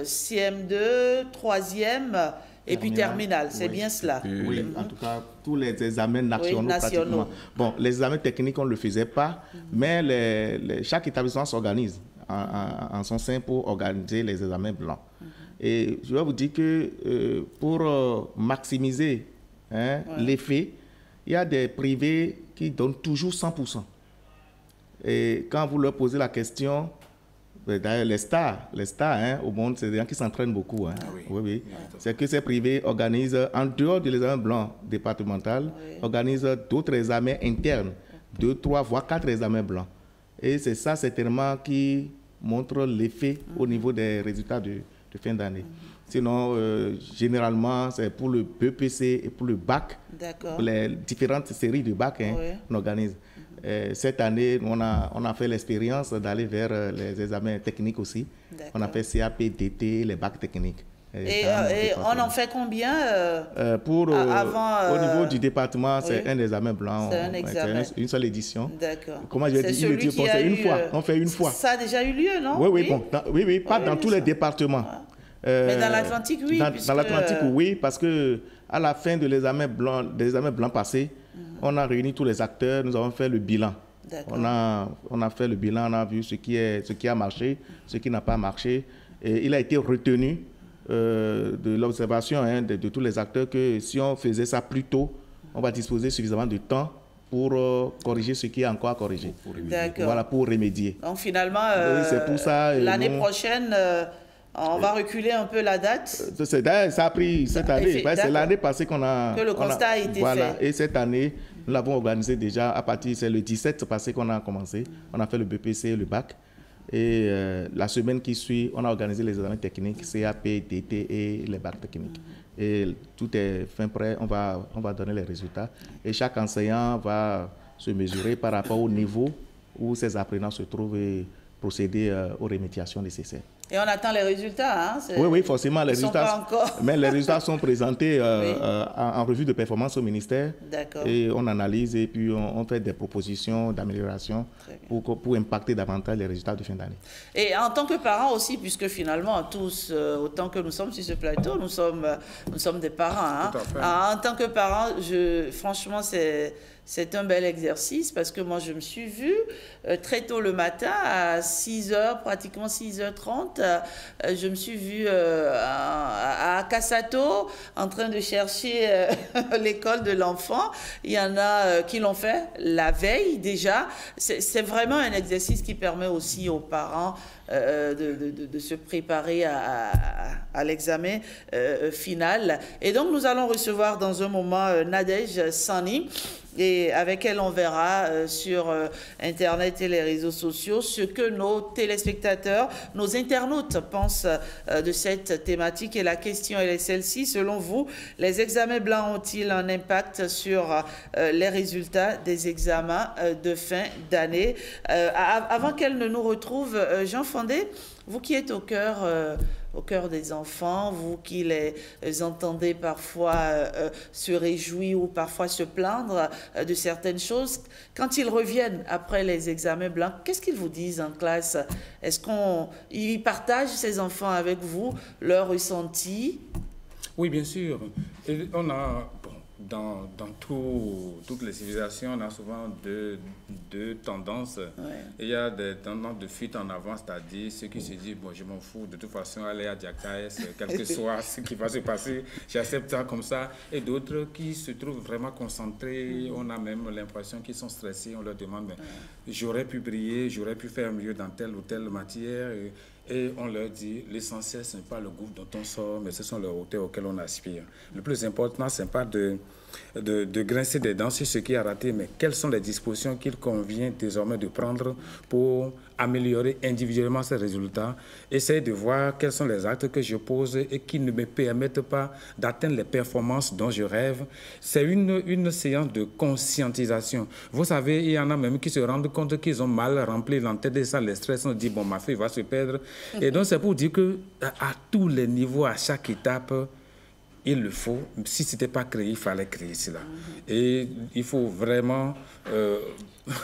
CM2, 3e, et puis terminale, c'est bien cela? Oui, en tout cas, tous les examens nationaux, pratiquement. Bon, les examens techniques, on ne le faisait pas, mais chaque établissement s'organise en son sein pour organiser les examens blancs. Et je vais vous dire que pour maximiser l'effet, il y a des privés qui donnent toujours 100%. Et quand vous leur posez la question, d'ailleurs les stars au monde, c'est des gens qui s'entraînent beaucoup. Oui. C'est que ces privés organisent, en dehors de l'examen blanc départemental, organisent d'autres examens internes, 2, 3, voire 4 examens blancs. Et c'est ça certainement qui montre l'effet au niveau des résultats de fin d'année. Sinon, généralement, c'est pour le BPC et pour le bac, pour les différentes séries de bac, on organise. Cette année, on a fait l'expérience d'aller vers les examens techniques aussi. On a fait CAP, DT, les bacs techniques. Et on en fait combien au niveau du département, c'est un examen blanc. C'est un examen. Une seule édition. D'accord. Comment je vais dire, c'est une fois. On fait une fois. Ça a déjà eu lieu, non? Oui, pas dans tous les départements. Mais dans l'Atlantique, oui. Dans l'Atlantique, oui, parce qu'à la fin de l'examen blanc passé, on a réuni tous les acteurs, nous avons fait le bilan. On a fait le bilan, on a vu ce qui a marché, ce qui n'a pas marché. Et il a été retenu de l'observation de tous les acteurs que si on faisait ça plus tôt, on va disposer suffisamment de temps pour corriger ce qui est encore à corriger. Voilà, pour remédier. Donc finalement, c'est pour ça, l'année prochaine, on va reculer un peu la date. Ça a pris cette année. C'est l'année passée qu'on a... Que le constat a été fait. Et cette année, nous l'avons organisé déjà à partir, c'est le 17 passé qu'on a commencé. On a fait le BPC et le bac. Et la semaine qui suit, on a organisé les examens techniques, CAP, DT et les bacs techniques. Et tout est fin prêt, on va donner les résultats. Et chaque enseignant va se mesurer par rapport au niveau où ses apprenants se trouvent et procéder aux remédiations nécessaires. Et on attend les résultats, hein? Oui, forcément, les résultats. Pas encore... Mais les résultats sont présentés en revue de performance au ministère. Et on analyse et puis on fait des propositions d'amélioration pour impacter davantage les résultats de fin d'année. Et en tant que parents aussi, puisque finalement, tous, autant que nous sommes sur ce plateau, nous sommes des parents. Hein? En tant que parents, franchement, c'est un bel exercice parce que moi, je me suis vue très tôt le matin, à 6h, pratiquement 6h30. Je me suis vue à Kassato en train de chercher l'école de l'enfant. Il y en a qui l'ont fait la veille déjà. C'est vraiment un exercice qui permet aussi aux parents de se préparer à l'examen final. Et donc, nous allons recevoir dans un moment Nadège Sani. Et avec elle, on verra sur Internet et les réseaux sociaux ce que nos téléspectateurs, nos internautes pensent de cette thématique. Et la question, elle est celle-ci. Selon vous, les examens blancs ont-ils un impact sur les résultats des examens de fin d'année? Avant qu'elle ne nous retrouve, Jean Fandé, vous qui êtes au cœur des enfants, vous qui les entendez parfois se réjouir ou parfois se plaindre de certaines choses, quand ils reviennent après les examens blancs, qu'est-ce qu'ils vous disent en classe? Est-ce qu'ils partagent, ces enfants, avec vous, leurs ressentis? Oui, bien sûr. Et on a... Dans toutes les civilisations, on a souvent deux tendances. Il y a des tendances de fuite en avant, c'est-à-dire ceux qui se disent, bon, je m'en fous, de toute façon, aller à Diaktaès, quel que soit ce qui va se passer, j'accepte ça comme ça. Et d'autres qui se trouvent vraiment concentrés, on a même l'impression qu'ils sont stressés, on leur demande, mais j'aurais pu briller, j'aurais pu faire mieux dans telle ou telle matière. Et on leur dit, l'essentiel, ce n'est pas le gouffre dont on sort, mais ce sont les hauteurs auxquelles on aspire. Le plus important, ce n'est pas de grincer des dents sur ce qui a raté, mais quelles sont les dispositions qu'il convient désormais de prendre pour améliorer individuellement ces résultats. Essayer de voir quels sont les actes que je pose et qui ne me permettent pas d'atteindre les performances dont je rêve. C'est une séance de conscientisation. Vous savez, il y en a même qui se rendent compte qu'ils ont mal rempli l'entête et ça les stresse. On dit, bon, ma fille va se perdre. Et donc, c'est pour dire qu'à tous les niveaux, à chaque étape, il le faut. Si ce n'était pas créé, il fallait créer cela. Et il faut vraiment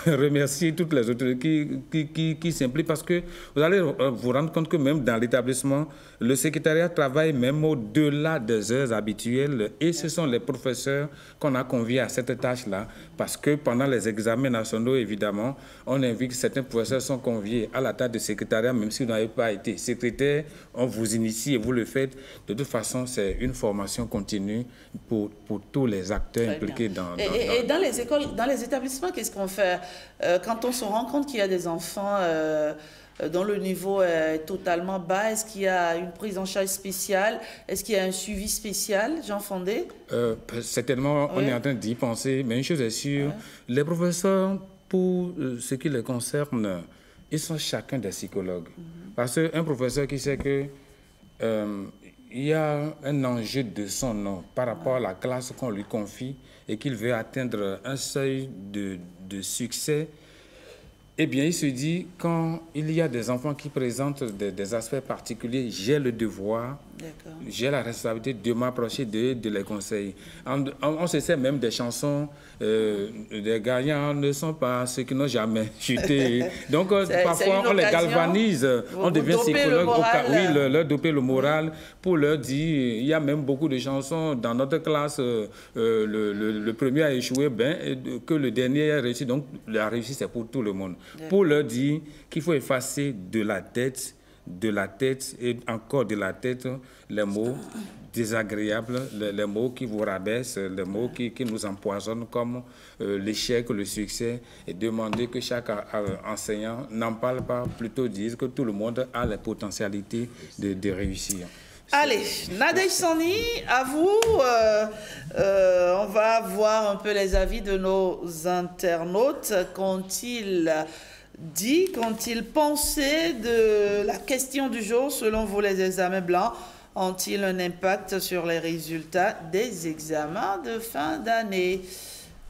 remercier toutes les autorités qui s'impliquent parce que vous allez vous rendre compte que même dans l'établissement, le secrétariat travaille même au-delà des heures habituelles et ce sont les professeurs qu'on a conviés à cette tâche-là parce que pendant les examens nationaux, évidemment, on invite certains professeurs sont conviés à la tâche de secrétariat même si vous n'avez pas été secrétaire, on vous initie et vous le faites. De toute façon, c'est une formation continue pour tous les acteurs impliqués dans les écoles, dans les établissements, qu'est-ce qu'on fait quand on se rend compte qu'il y a des enfants dont le niveau est totalement bas? Est-ce qu'il y a une prise en charge spéciale? Est-ce qu'il y a un suivi spécial, Jean Fandé? Certainement, on est en train d'y penser, mais une chose est sûre, les professeurs, pour ce qui les concerne, ils sont chacun des psychologues. Parce qu'un professeur qui sait que il y a un enjeu de son nom par rapport à la classe qu'on lui confie et qu'il veut atteindre un seuil de succès, eh bien, il se dit, quand il y a des enfants qui présentent des aspects particuliers, j'ai le devoir, j'ai la responsabilité de m'approcher de les conseiller. On se sait même des chansons, des gagnants ne sont pas ceux qui n'ont jamais chuté. Donc, parfois, on les galvanise, on devient psychologue, leur doper le moral pour leur dire, il y a même beaucoup de chansons dans notre classe, le premier a échoué, que le dernier a réussi. Donc, la réussite, c'est pour tout le monde. Pour leur dire qu'il faut effacer de la tête de la tête et encore de la tête les mots désagréables, les mots qui vous rabaissent, les mots qui nous empoisonnent comme l'échec, le succès, et demander que chaque enseignant n'en parle pas, plutôt dire que tout le monde a les potentialités de réussir. Allez, Nadège Sani, à vous. On va voir un peu les avis de nos internautes. Qu'ont-ils dit, qu'ont-ils pensé de la question du jour? Selon vous, les examens blancs ont-ils un impact sur les résultats des examens de fin d'année?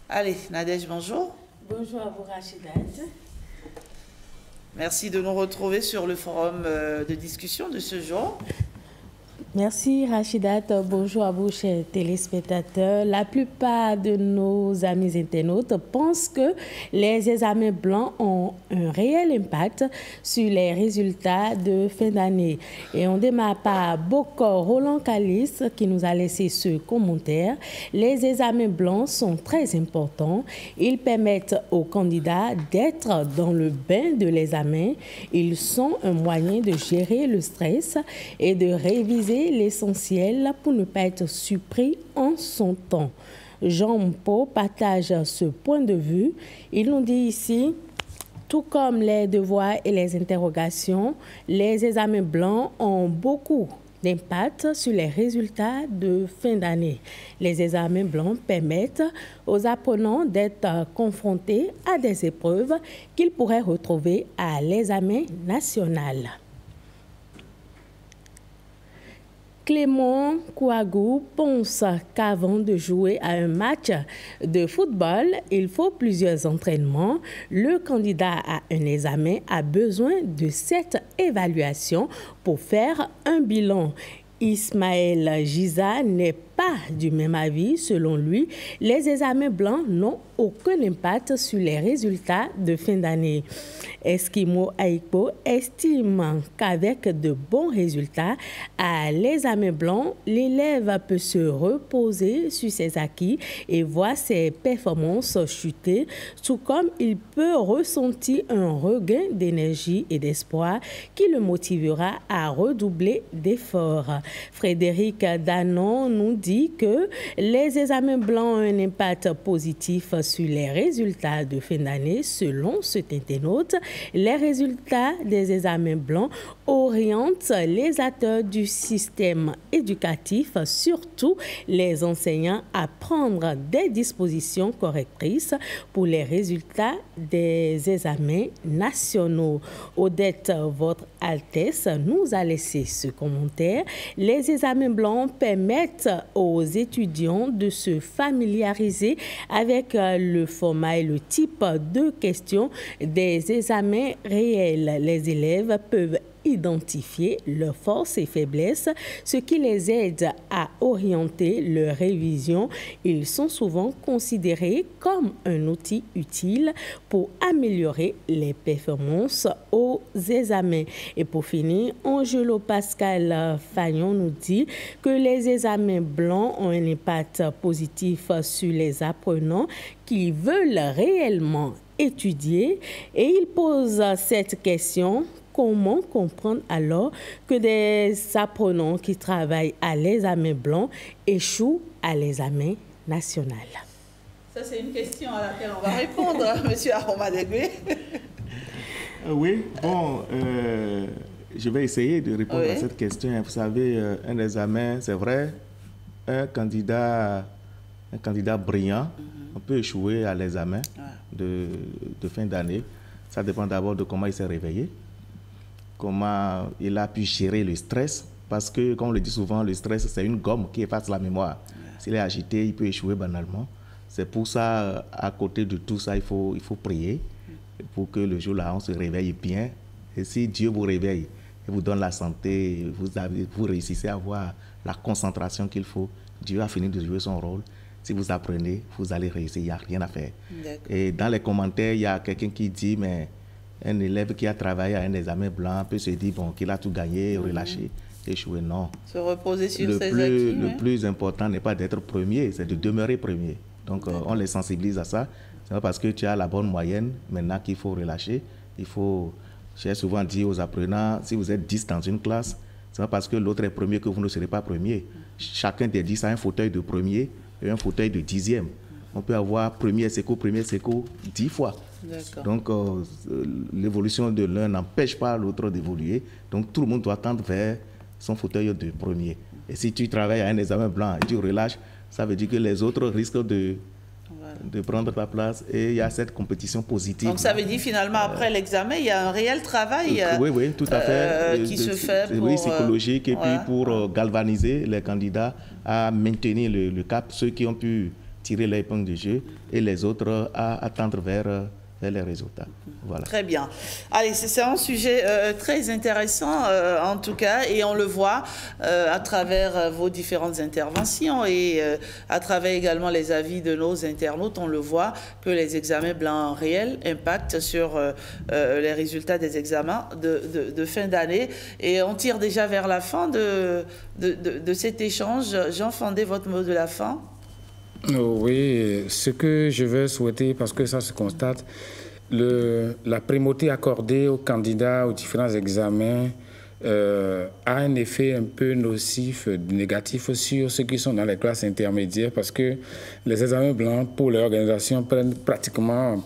Allez, Nadège, bonjour. Bonjour à vous, Rachida. Merci de nous retrouver sur le forum de discussion de ce jour. Merci Rachidat, bonjour à vous chers téléspectateurs. La plupart de nos amis internautes pensent que les examens blancs ont un réel impact sur les résultats de fin d'année. Et on démarre par Bokor Roland Calis qui nous a laissé ce commentaire. Les examens blancs sont très importants. Ils permettent aux candidats d'être dans le bain de l'examen. Ils sont un moyen de gérer le stress et de réviser l'essentiel pour ne pas être surpris en son temps. Jean Pau partage ce point de vue. Il nous dit ici, tout comme les devoirs et les interrogations, les examens blancs ont beaucoup d'impact sur les résultats de fin d'année. Les examens blancs permettent aux apprenants d'être confrontés à des épreuves qu'ils pourraient retrouver à l'examen national. Clément Kouagou pense qu'avant de jouer à un match de football, il faut plusieurs entraînements. Le candidat à un examen a besoin de cette évaluation pour faire un bilan. Ismaël Giza n'est pas du même avis. Selon lui, les examens blancs n'ont aucun impact sur les résultats de fin d'année. Eskimo Aiko estime qu'avec de bons résultats à l'examen blanc, l'élève peut se reposer sur ses acquis et voir ses performances chuter, tout comme il peut ressentir un regain d'énergie et d'espoir qui le motivera à redoubler d'efforts. Frédéric Danon nous dit que les examens blancs ont un impact positif sur les résultats de fin d'année. Selon ce internaute, les résultats des examens blancs orientent les acteurs du système éducatif, surtout les enseignants, à prendre des dispositions correctrices pour les résultats des examens nationaux. Odette, votre Altesse, nous a laissé ce commentaire. Les examens blancs permettent aux étudiants de se familiariser avec le format et le type de questions des examens réels. Les élèves peuvent identifier leurs forces et faiblesses, ce qui les aide à orienter leur révision. Ils sont souvent considérés comme un outil utile pour améliorer les performances aux examens. Et pour finir, Angelo Pascal Fagnon nous dit que les examens blancs ont un impact positif sur les apprenants qui veulent réellement étudier. Et il pose cette question: comment comprendre alors que des apprenants qui travaillent à l'examen blanc échouent à l'examen national? Ça, c'est une question à laquelle on va répondre, M. Aromadegwe. Oui, bon, je vais essayer de répondre à cette question. Vous savez, un examen, c'est vrai, un candidat brillant, on peut échouer à l'examen de fin d'année. Ça dépend d'abord de comment il s'est réveillé, comment il a pu gérer le stress, parce que, comme on le dit souvent, le stress, c'est une gomme qui efface la mémoire. S'il est agité, il peut échouer banalement. C'est pour ça, à côté de tout ça, il faut prier pour que le jour-là, on se réveille bien. Et si Dieu vous réveille et vous donne la santé, vous réussissez à avoir la concentration qu'il faut, Dieu a fini de jouer son rôle. Si vous apprenez, vous allez réussir, il n'y a rien à faire. Et dans les commentaires, il y a quelqu'un qui dit, mais un élève qui a travaillé à un examen blanc peut se dire bon, qu'il a tout gagné, relâché, échoué. Non. Se reposer sur ses acquis. Le plus important n'est pas d'être premier, c'est de demeurer premier. Donc, on les sensibilise à ça. C'est pas parce que tu as la bonne moyenne maintenant qu'il faut relâcher. Il faut J'ai souvent dit aux apprenants, si vous êtes 10 dans une classe, c'est pas parce que l'autre est premier que vous ne serez pas premier. Chacun des 10 a un fauteuil de premier et un fauteuil de 10e. On peut avoir premier seco 10 fois. Donc, l'évolution de l'un n'empêche pas l'autre d'évoluer. Donc, tout le monde doit tendre vers son fauteuil de premier. Et si tu travailles à un examen blanc et tu relâches, ça veut dire que les autres risquent de prendre ta place et il y a cette compétition positive. Donc, ça veut dire finalement, après l'examen, il y a un réel travail oui, tout à fait, qui se fait pour... Oui, psychologique et puis pour galvaniser les candidats à maintenir le cap, ceux qui ont pu tirer l'épingle du jeu et les autres à attendre vers les résultats. Voilà. Très bien. Allez, c'est un sujet très intéressant en tout cas, et on le voit à travers vos différentes interventions et à travers également les avis de nos internautes. On le voit que les examens blancs réels impactent sur les résultats des examens de fin d'année, et on tire déjà vers la fin de cet échange. Jean Fandé, votre mot de la fin? Oui, ce que je veux souhaiter, parce que ça se constate, la primauté accordée aux candidats aux différents examens a un effet un peu nocif, négatif sur ceux qui sont dans les classes intermédiaires, parce que les examens blancs pour l'organisation prennent pratiquement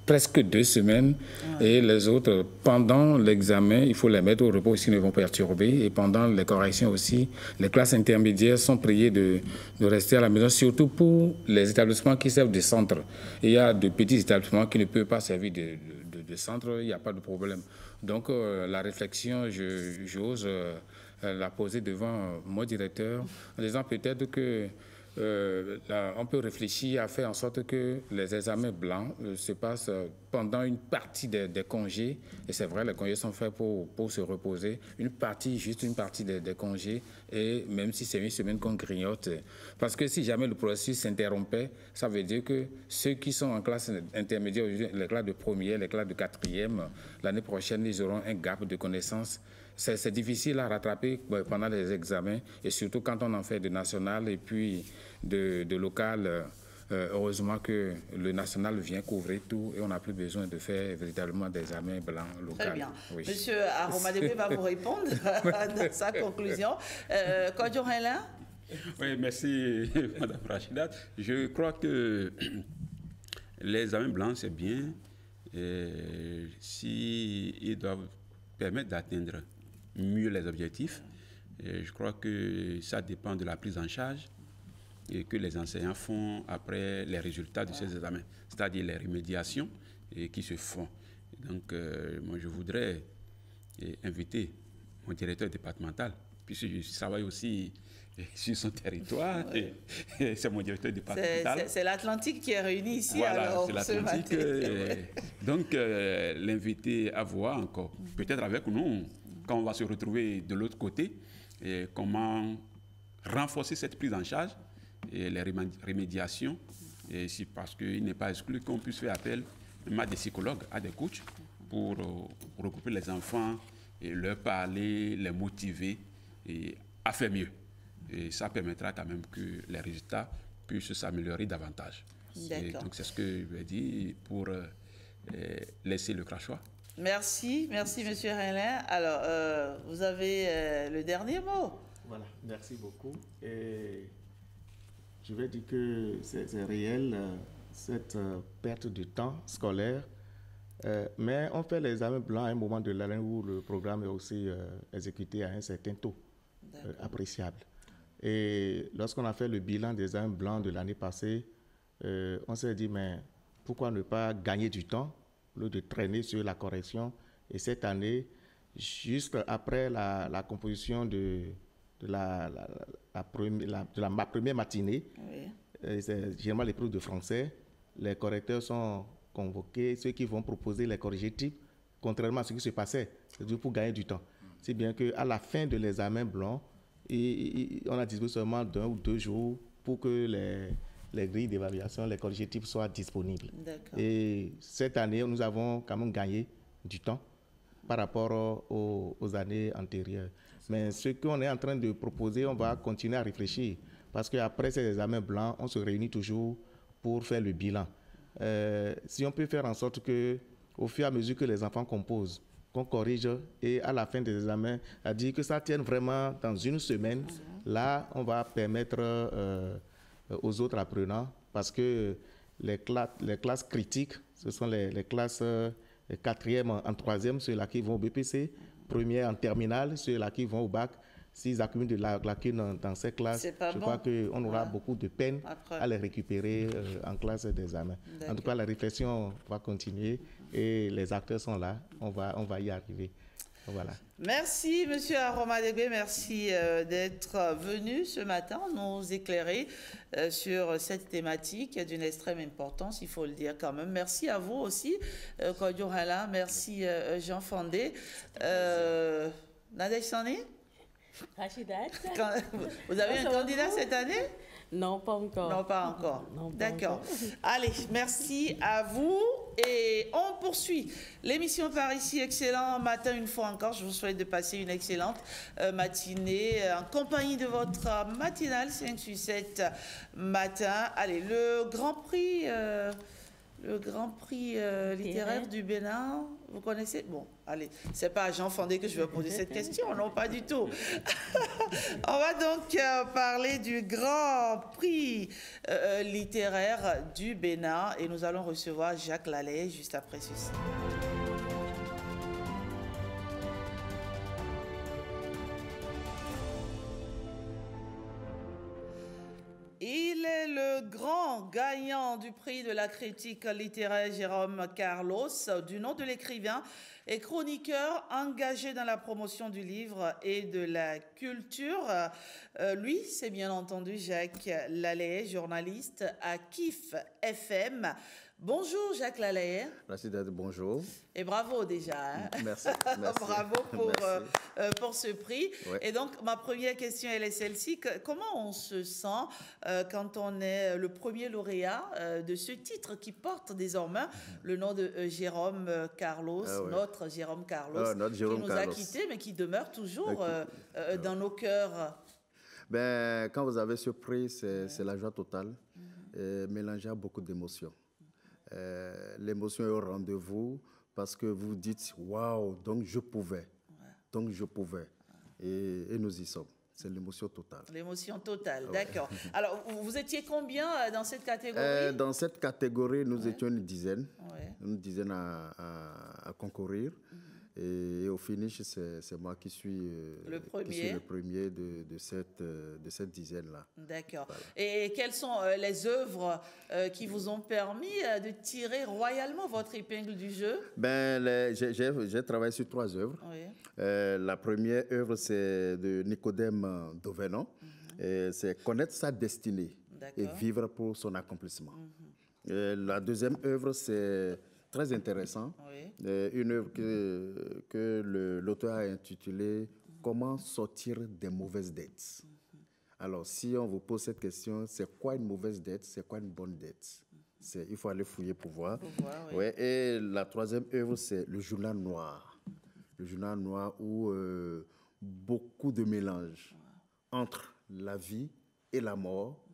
presque 2 semaines, et les autres, pendant l'examen, il faut les mettre au repos s'ils ne vont perturber, et pendant les corrections aussi, les classes intermédiaires sont priées de rester à la maison, surtout pour les établissements qui servent de centre. Il y a de petits établissements qui ne peuvent pas servir de centre, il n'y a pas de problème. Donc la réflexion, j'ose la poser devant mon directeur, en disant peut-être que on peut réfléchir à faire en sorte que les examens blancs se passent pendant une partie des congés. Et c'est vrai, les congés sont faits pour se reposer. Juste une partie des congés. Et même si c'est une semaine qu'on grignote. Parce que si jamais le processus s'interrompait, ça veut dire que ceux qui sont en classe intermédiaire, les classes de première, les classes de quatrième, l'année prochaine, ils auront un gap de connaissances. C'est difficile à rattraper pendant les examens, et surtout quand on en fait de national et puis de local. Heureusement que le national vient couvrir tout et on n'a plus besoin de faire véritablement des examens blancs locaux. Très bien. Oui. Monsieur Aromadebe va vous répondre dans sa conclusion. Kodjo Hela? Oui, merci Madame Rachida. Je crois que les examens blancs, c'est bien s'ils doivent permettre d'atteindre mieux les objectifs. Et je crois que ça dépend de la prise en charge et que les enseignants font après les résultats de ces examens, c'est-à-dire les remédiations qui se font. Donc, moi, je voudrais inviter mon directeur départemental, puisque je travaille aussi sur son territoire, et c'est mon directeur départemental. C'est l'Atlantique qui est réuni ici, voilà, alors, c'est l'Atlantique. Donc, l'inviter à voir encore, peut-être avec nous, quand on va se retrouver de l'autre côté, et comment renforcer cette prise en charge et les remédiations, et parce qu'il n'est pas exclu qu'on puisse faire appel même à des psychologues, à des coachs, pour regrouper les enfants et leur parler, les motiver et à faire mieux. Et ça permettra quand même que les résultats puissent s'améliorer davantage. Donc c'est ce que je vais dire pour laisser le crachoir. Merci, Monsieur Renin. Alors, vous avez le dernier mot. Voilà, merci beaucoup. Et je vais dire que c'est réel, cette perte de temps scolaire, mais on fait les examens blancs à un moment de l'année où le programme est aussi exécuté à un certain taux appréciable. Et lorsqu'on a fait le bilan des examens blancs de l'année passée, on s'est dit, mais pourquoi ne pas gagner du temps, au lieu de traîner sur la correction? Et cette année, juste après la composition de ma première matinée, c'est généralement l'épreuve de français, les correcteurs sont convoqués, ceux qui vont proposer les corrigés-types, contrairement à ce qui se passait, c'est-à-dire pour gagner du temps. C'est bien qu'à la fin de l'examen blanc, on a disposé seulement d'1 ou 2 jours pour que les grilles d'évaluation, les corrigés-types soient disponibles. Et cette année, nous avons quand même gagné du temps par rapport aux années antérieures. Mais ce qu'on est en train de proposer, on va continuer à réfléchir, parce qu'après ces examens blancs, on se réunit toujours pour faire le bilan. Si on peut faire en sorte que au fur et à mesure que les enfants composent, qu'on corrige et à la fin des examens, à dire que ça tienne vraiment dans une semaine. Là, on va permettre aux autres apprenants, parce que les classes critiques, ce sont les classes 4e en 3e, ceux-là qui vont au BPC, première en terminale, ceux-là qui vont au bac. S'ils accumulent de la lacune dans ces classes, je crois qu'on aura beaucoup de peine à les récupérer en classe d'examen. En tout cas, la réflexion va continuer et les acteurs sont là. On va y arriver. Voilà. Merci, Monsieur Aromadegbe. Merci d'être venu ce matin nous éclairer sur cette thématique d'une extrême importance, il faut le dire quand même. Merci à vous aussi, Kodio Hala. Merci, Jean Fandé. Nadège Sané? Rachidat. Vous avez un candidat cette année? Non, pas encore. Non, pas encore. D'accord. Allez, merci à vous. Et on poursuit l'émission par ici. Excellent matin une fois encore. Je vous souhaite de passer une excellente matinée en compagnie de votre matinale 5-7 matin. Allez, le Grand Prix... littéraire du Bénin, vous connaissez? Bon, allez, c'est pas à Jean Fandé que je vais poser cette question, non, pas du tout. On va donc parler du Grand Prix littéraire du Bénin et nous allons recevoir Jacques Lallet juste après ceci. Il est le grand gagnant du prix de la critique littéraire Jérôme Carlos, du nom de l'écrivain et chroniqueur engagé dans la promotion du livre et de la culture. Lui, c'est bien entendu Jacques Lallet, journaliste à KIF FM. Bonjour Jacques Lallet. Merci d'être bonjour. Et bravo déjà. Hein? Merci. Bravo pour ce prix. Ouais. Et donc, ma première question, elle est celle-ci. Comment on se sent quand on est le premier lauréat de ce titre qui porte désormais le nom de Jérôme Carlos, notre Jérôme Carlos, qui nous a quittés, mais qui demeure toujours dans nos cœurs. Ben, quand vous avez ce prix, c'est la joie totale, mélangée à beaucoup d'émotions. L'émotion est au rendez-vous parce que vous dites waouh, donc je pouvais, et nous y sommes. C'est l'émotion totale. L'émotion totale, d'accord. Alors, vous étiez combien dans cette catégorie? Dans cette catégorie, nous étions une dizaine à concourir. Et au finish, c'est moi qui suis le premier de cette dizaine-là. D'accord. Voilà. Et quelles sont les œuvres qui vous ont permis de tirer royalement votre épingle du jeu? J'ai travaillé sur 3 œuvres. Oui. La première œuvre, c'est de Nicodème Dovenon. C'est connaître sa destinée et vivre pour son accomplissement. La deuxième œuvre, c'est très intéressant. Oui. Une œuvre que l'auteur a intitulée « Comment sortir des mauvaises dettes ». Alors, si on vous pose cette question, c'est quoi une mauvaise dette, c'est quoi une bonne dette? Il faut aller fouiller pour voir. Oui. Et la troisième œuvre, c'est le journal noir. Le journal noir où beaucoup de mélanges entre la vie et la mort,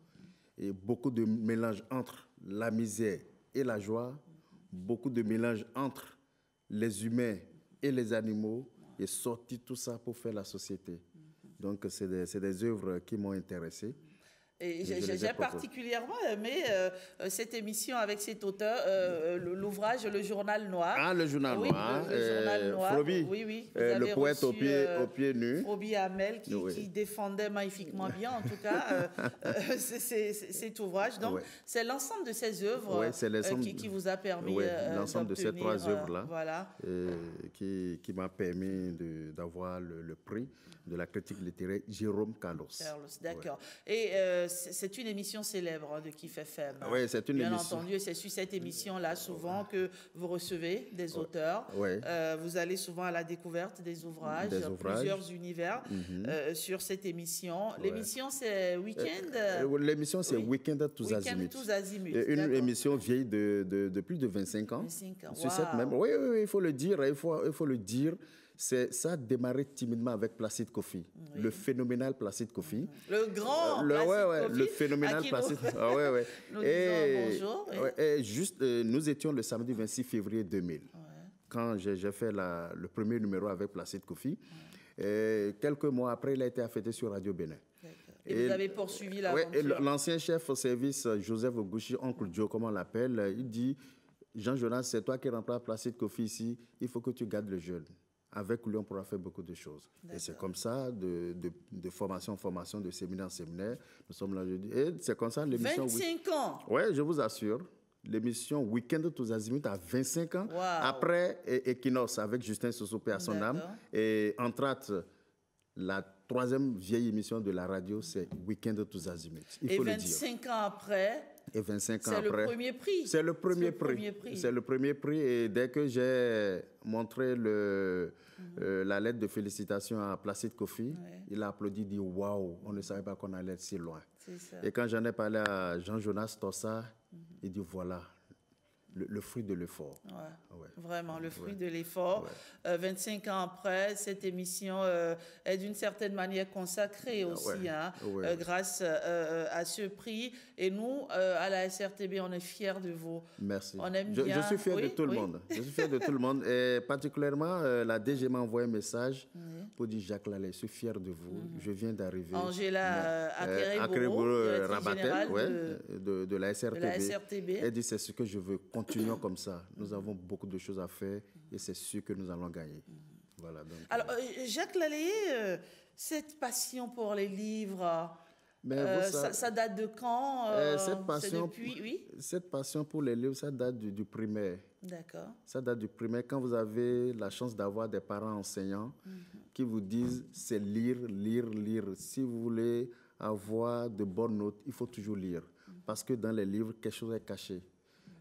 et beaucoup de mélanges entre la misère et la joie, beaucoup de mélange entre les humains et les animaux et sortir tout ça pour faire la société. Donc, c'est des œuvres qui m'ont intéressé. Et j'ai particulièrement aimé cette émission avec cet auteur, l'ouvrage Le Journal Noir. Ah, Le Journal Noir. Le Journal Noir. Frobi, oui. le poète aux pieds nus. Frobi Hamel, qui défendait magnifiquement bien, en tout cas, cet ouvrage. Donc, c'est l'ensemble de ces œuvres qui vous a permis l'ensemble de ces 3 œuvres-là voilà. qui m'a permis d'avoir le prix de la critique littéraire Jérôme Carlos. D'accord. Et c'est une émission célèbre de KIF FM. Oui, c'est une émission. Bien entendu, c'est sur cette émission-là souvent que vous recevez des auteurs. Vous allez souvent à la découverte des ouvrages. Plusieurs univers sur cette émission. L'émission, c'est Week-end L'émission, c'est Week-end tous azimuts. Une émission vieille de plus de 25 ans. 25 ans. Sur cette même... Oui, il faut le dire. Il faut le dire. Ça a démarré timidement avec Placide Kofi, le phénoménal Placide Kofi. Le grand Placide Kofi. Le phénoménal Placide Kofi. Nous disons bonjour. Et juste, nous étions le samedi 26 février 2000. quand j'ai fait le premier numéro avec Placide Kofi. Et quelques mois après, il a été affecté sur Radio Bénin. Et vous avez poursuivi l'aventure. Oui, l'ancien chef au service, Joseph Ogouchi, oncle Joe, comme on l'appelle, il dit, Jean Jonas, c'est toi qui remplaces Placide Kofi ici, il faut que tu gardes le jeune. Avec lui, on pourra faire beaucoup de choses. Et c'est comme ça, de formation en formation, de séminaire en séminaire. Nous sommes là jeudi. Et c'est comme ça l'émission... 25 ans. Oui, je vous assure. L'émission Week-end tous azimuts à 25 ans. Wow. Après Equinox avec Justin Sosopé à son âme. Et entre autres, la troisième vieille émission de la radio, c'est Week-end tous azimuts. Il faut le dire. 25 ans après... Et 25 ans après... C'est le premier prix. C'est le premier prix. C'est le premier prix. Et dès que j'ai montré la lettre de félicitations à Placide Kofi, il a applaudi, dit « Waouh, on ne savait pas qu'on allait être si loin ». Et quand j'en ai parlé à Jean Jonas Tossa, il dit « Voilà, le fruit de l'effort. Ouais. Vraiment, le fruit de l'effort. 25 ans après, cette émission est d'une certaine manière consacrée aussi, grâce à ce prix. Et nous, à la SRTB, on est fiers de vous. Merci. On aime bien. Je suis fier de tout le monde. Je suis fier de tout le monde. Et particulièrement, la DG m'a envoyé un message pour dire, Jacques Lallet, je suis fier de vous. Je viens d'arriver. Angela Akerebo, Rabatel, de la SRTB. Elle dit, c'est ce que je veux. Continuons comme ça. Nous avons beaucoup de choses à faire et c'est sûr que nous allons gagner. Voilà, donc, alors, Jacques Lallet, cette passion pour les livres, ça date de quand Cette passion pour les livres, ça date du primaire. D'accord. Ça date du primaire. Quand vous avez la chance d'avoir des parents enseignants qui vous disent c'est lire, lire, lire. Si vous voulez avoir de bonnes notes, il faut toujours lire. Parce que dans les livres, quelque chose est caché.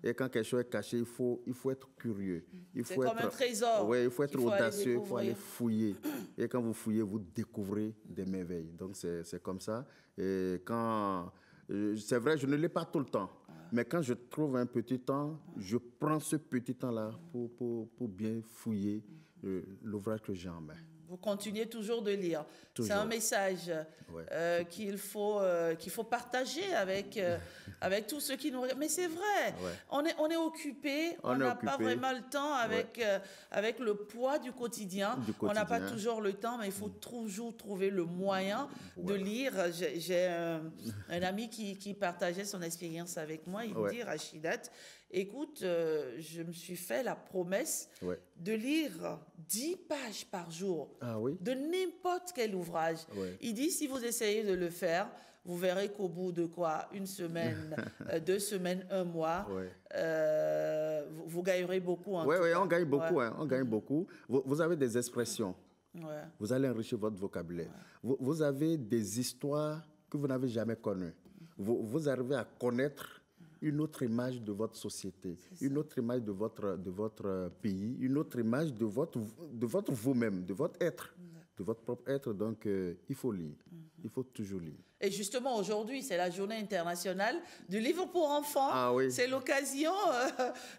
Et quand quelque chose est caché, il faut être curieux. C'est comme un trésor. Oui, il faut être audacieux, il faut aller fouiller. Et quand vous fouillez, vous découvrez des merveilles. Donc, c'est comme ça. Et quand... c'est vrai, je ne l'ai pas tout le temps. Mais quand je trouve un petit temps, je prends ce petit temps-là pour bien fouiller l'ouvrage que j'ai en main. Vous continuez toujours de lire. C'est un message qu'il faut partager avec tous ceux qui nous regardent. Mais c'est vrai, on est occupé, on n'a pas vraiment le temps avec le poids du quotidien. On n'a pas toujours le temps, mais il faut toujours trouver le moyen de lire. J'ai un ami qui partageait son expérience avec moi. Il me dit, Rachidat, écoute, je me suis fait la promesse de lire 10 pages par jour de n'importe quel ouvrage. Il dit, si vous essayez de le faire, vous verrez qu'au bout de une semaine, 2 semaines, 1 mois, vous gagnerez beaucoup. Oui, on gagne beaucoup. On gagne beaucoup. Vous avez des expressions. Vous allez enrichir votre vocabulaire. Vous avez des histoires que vous n'avez jamais connues. Vous arrivez à connaître une autre image de votre société, une autre image de votre pays, une autre image de votre vous-même, de votre être, de votre propre être. Donc, il faut lire. Il faut toujours lire. Et justement, aujourd'hui, c'est la journée internationale du livre pour enfants. C'est l'occasion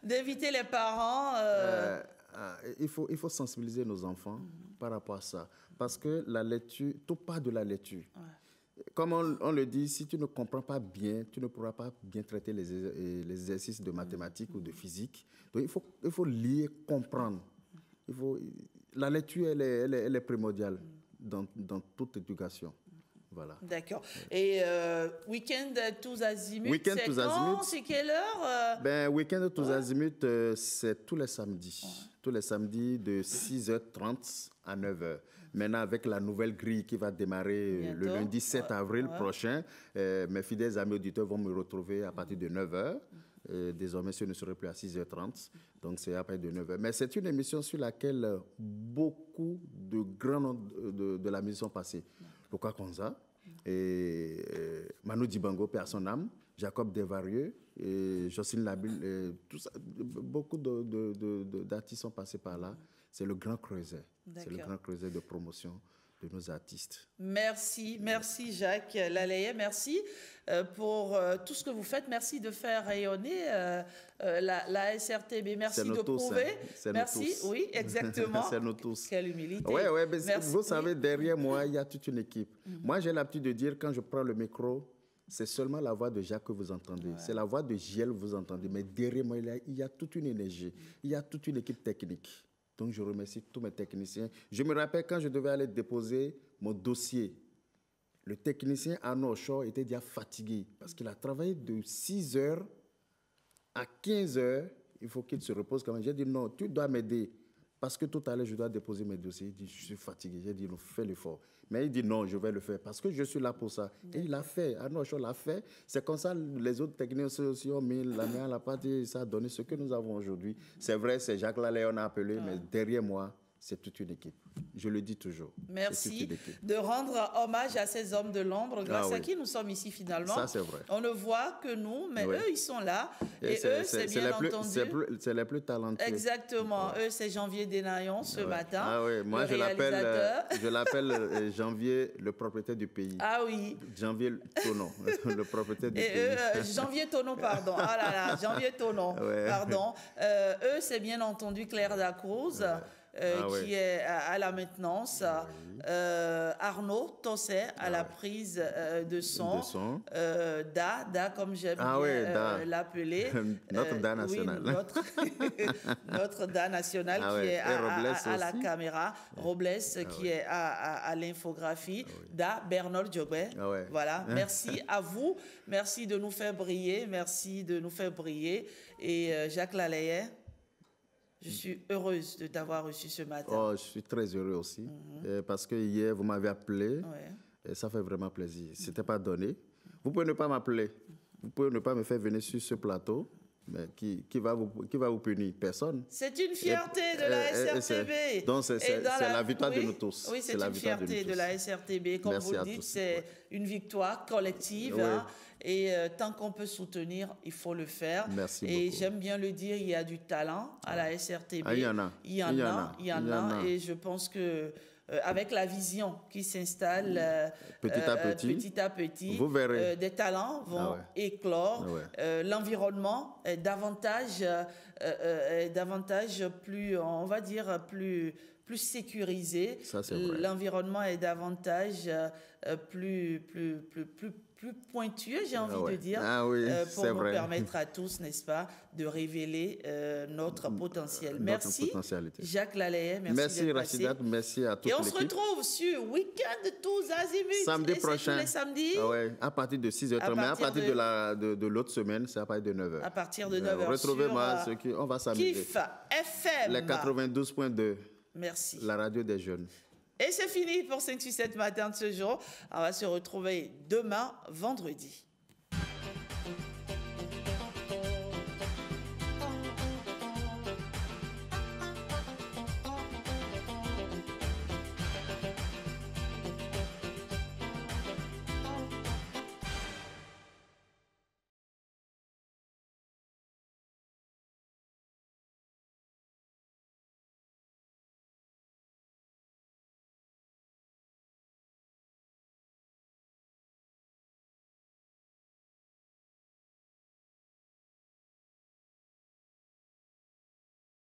d'inviter les parents. Il faut sensibiliser nos enfants par rapport à ça. Parce que la lecture, tout part de la lecture. Comme on le dit, si tu ne comprends pas bien, tu ne pourras pas bien traiter les exercices de mathématiques ou de physique. Donc, il faut lire, comprendre. La lecture, elle est primordiale dans toute éducation. Voilà. D'accord. Et Week-end tous azimuts, c'est quelle heure Week-end tous azimuts, c'est tous les samedis. Tous les samedis de 6h30 à 9h. Maintenant, avec la nouvelle grille qui va démarrer le lundi 7 avril prochain, mes fidèles amis auditeurs vont me retrouver à partir de 9h. Désormais, ce ne serait plus à 6h30. Donc, c'est à partir de 9h. Mais c'est une émission sur laquelle beaucoup de grands noms de la musique sont passés. Luka Konza, et Manu Dibango, père à son âme, Jacob Desvarieux, et Jocelyne Labille, tout ça, beaucoup d'artistes sont passés par là. C'est le grand creuset. C'est le grand creuset de promotion de nos artistes. Merci Jacques Lallet, merci pour tout ce que vous faites. Merci de faire rayonner la SRTB. Merci de prouver. Merci, oui, exactement. C'est nous tous. Quelle humilité. Oui, mais vous savez, derrière moi, il y a toute une équipe. Moi, j'ai l'habitude de dire, quand je prends le micro, c'est seulement la voix de Jacques que vous entendez. C'est la voix de Giel que vous entendez. Mais derrière moi, il y a toute une énergie. Il y a toute une équipe technique. Donc, je remercie tous mes techniciens. Je me rappelle quand je devais aller déposer mon dossier, le technicien Arnaud Shaw était déjà fatigué parce qu'il a travaillé de 6 heures à 15 heures. Il faut qu'il se repose quand même. J'ai dit non, tu dois m'aider. Parce que tout à l'heure, je dois déposer mes dossiers. Il dit, je suis fatigué. J'ai dit, non, fais l'effort. Mais il dit, non, je vais le faire parce que je suis là pour ça. Et il l'a fait. Arnaud Shaw l'a fait. C'est comme ça, les autres techniciens aussi ont mis la main à la pâte et ça a donné ce que nous avons aujourd'hui. C'est vrai, c'est Jacques Lallet, on a appelé, mais derrière moi, c'est toute une équipe. Je le dis toujours. Merci de rendre hommage à ces hommes de l'ombre grâce à qui nous sommes ici finalement. Ça, c'est vrai. On ne voit que nous, mais eux, ils sont là. Et eux, c'est bien entendu. C'est les plus talentueux. Exactement. Eux, c'est Janvier Denayon ce matin. Ah oui, moi, je l'appelle Janvier, le propriétaire du pays. Ah oui. Janvier Tonon, le propriétaire du pays. Janvier Tonon, pardon. Ah là là, Janvier Tonon, pardon. Eux, c'est bien entendu Claire Dacruz. Qui est à la maintenance, Arnaud Tosset à la prise de son, Da, comme j'aime bien l'appeler. Notre Da national. Oui, notre Da national qui est à la caméra, Robles qui est à l'infographie, Da, Bernard Diobé. Voilà, merci à vous, merci de nous faire briller, Et Jacques Lallet, je suis heureuse de t'avoir reçu ce matin. Oh, je suis très heureux aussi, parce que hier, vous m'avez appelé, et ça fait vraiment plaisir. Ce n'était pas donné. Vous pouvez ne pas m'appeler, vous pouvez ne pas me faire venir sur ce plateau, mais qui va vous punir? Personne. C'est une fierté de la SRTB. Donc, c'est la victoire de nous tous. Oui, c'est une fierté de la SRTB. Comme vous le dites, c'est une victoire collective. Oui. Et tant qu'on peut soutenir, il faut le faire. Merci et beaucoup. J'aime bien le dire, il y a du talent à la SRTB. Il y en a. Il y en a. Et je pense que avec la vision qui s'installe petit à petit, vous verrez. Des talents vont éclore. L'environnement est davantage plus, on va dire, plus sécurisé. L'environnement est davantage plus pointueux, j'ai envie de dire, pour nous permettre à tous, n'est-ce pas, de révéler notre potentiel. Merci, Jacques Lallet. Merci Rachidat, merci à toute l'équipe. Et on se retrouve sur Week-end tous azimuts. Samedi prochain. Tous les samedis. À partir de 6h30, mais à partir de l'autre semaine, c'est à partir de 9h. À partir de 9h. Retrouvez-moi, on va s'amuser. Kif FM. Les 92.2. Merci. La radio des jeunes. Et c'est fini pour 5-7 matin de ce jour. On va se retrouver demain, vendredi.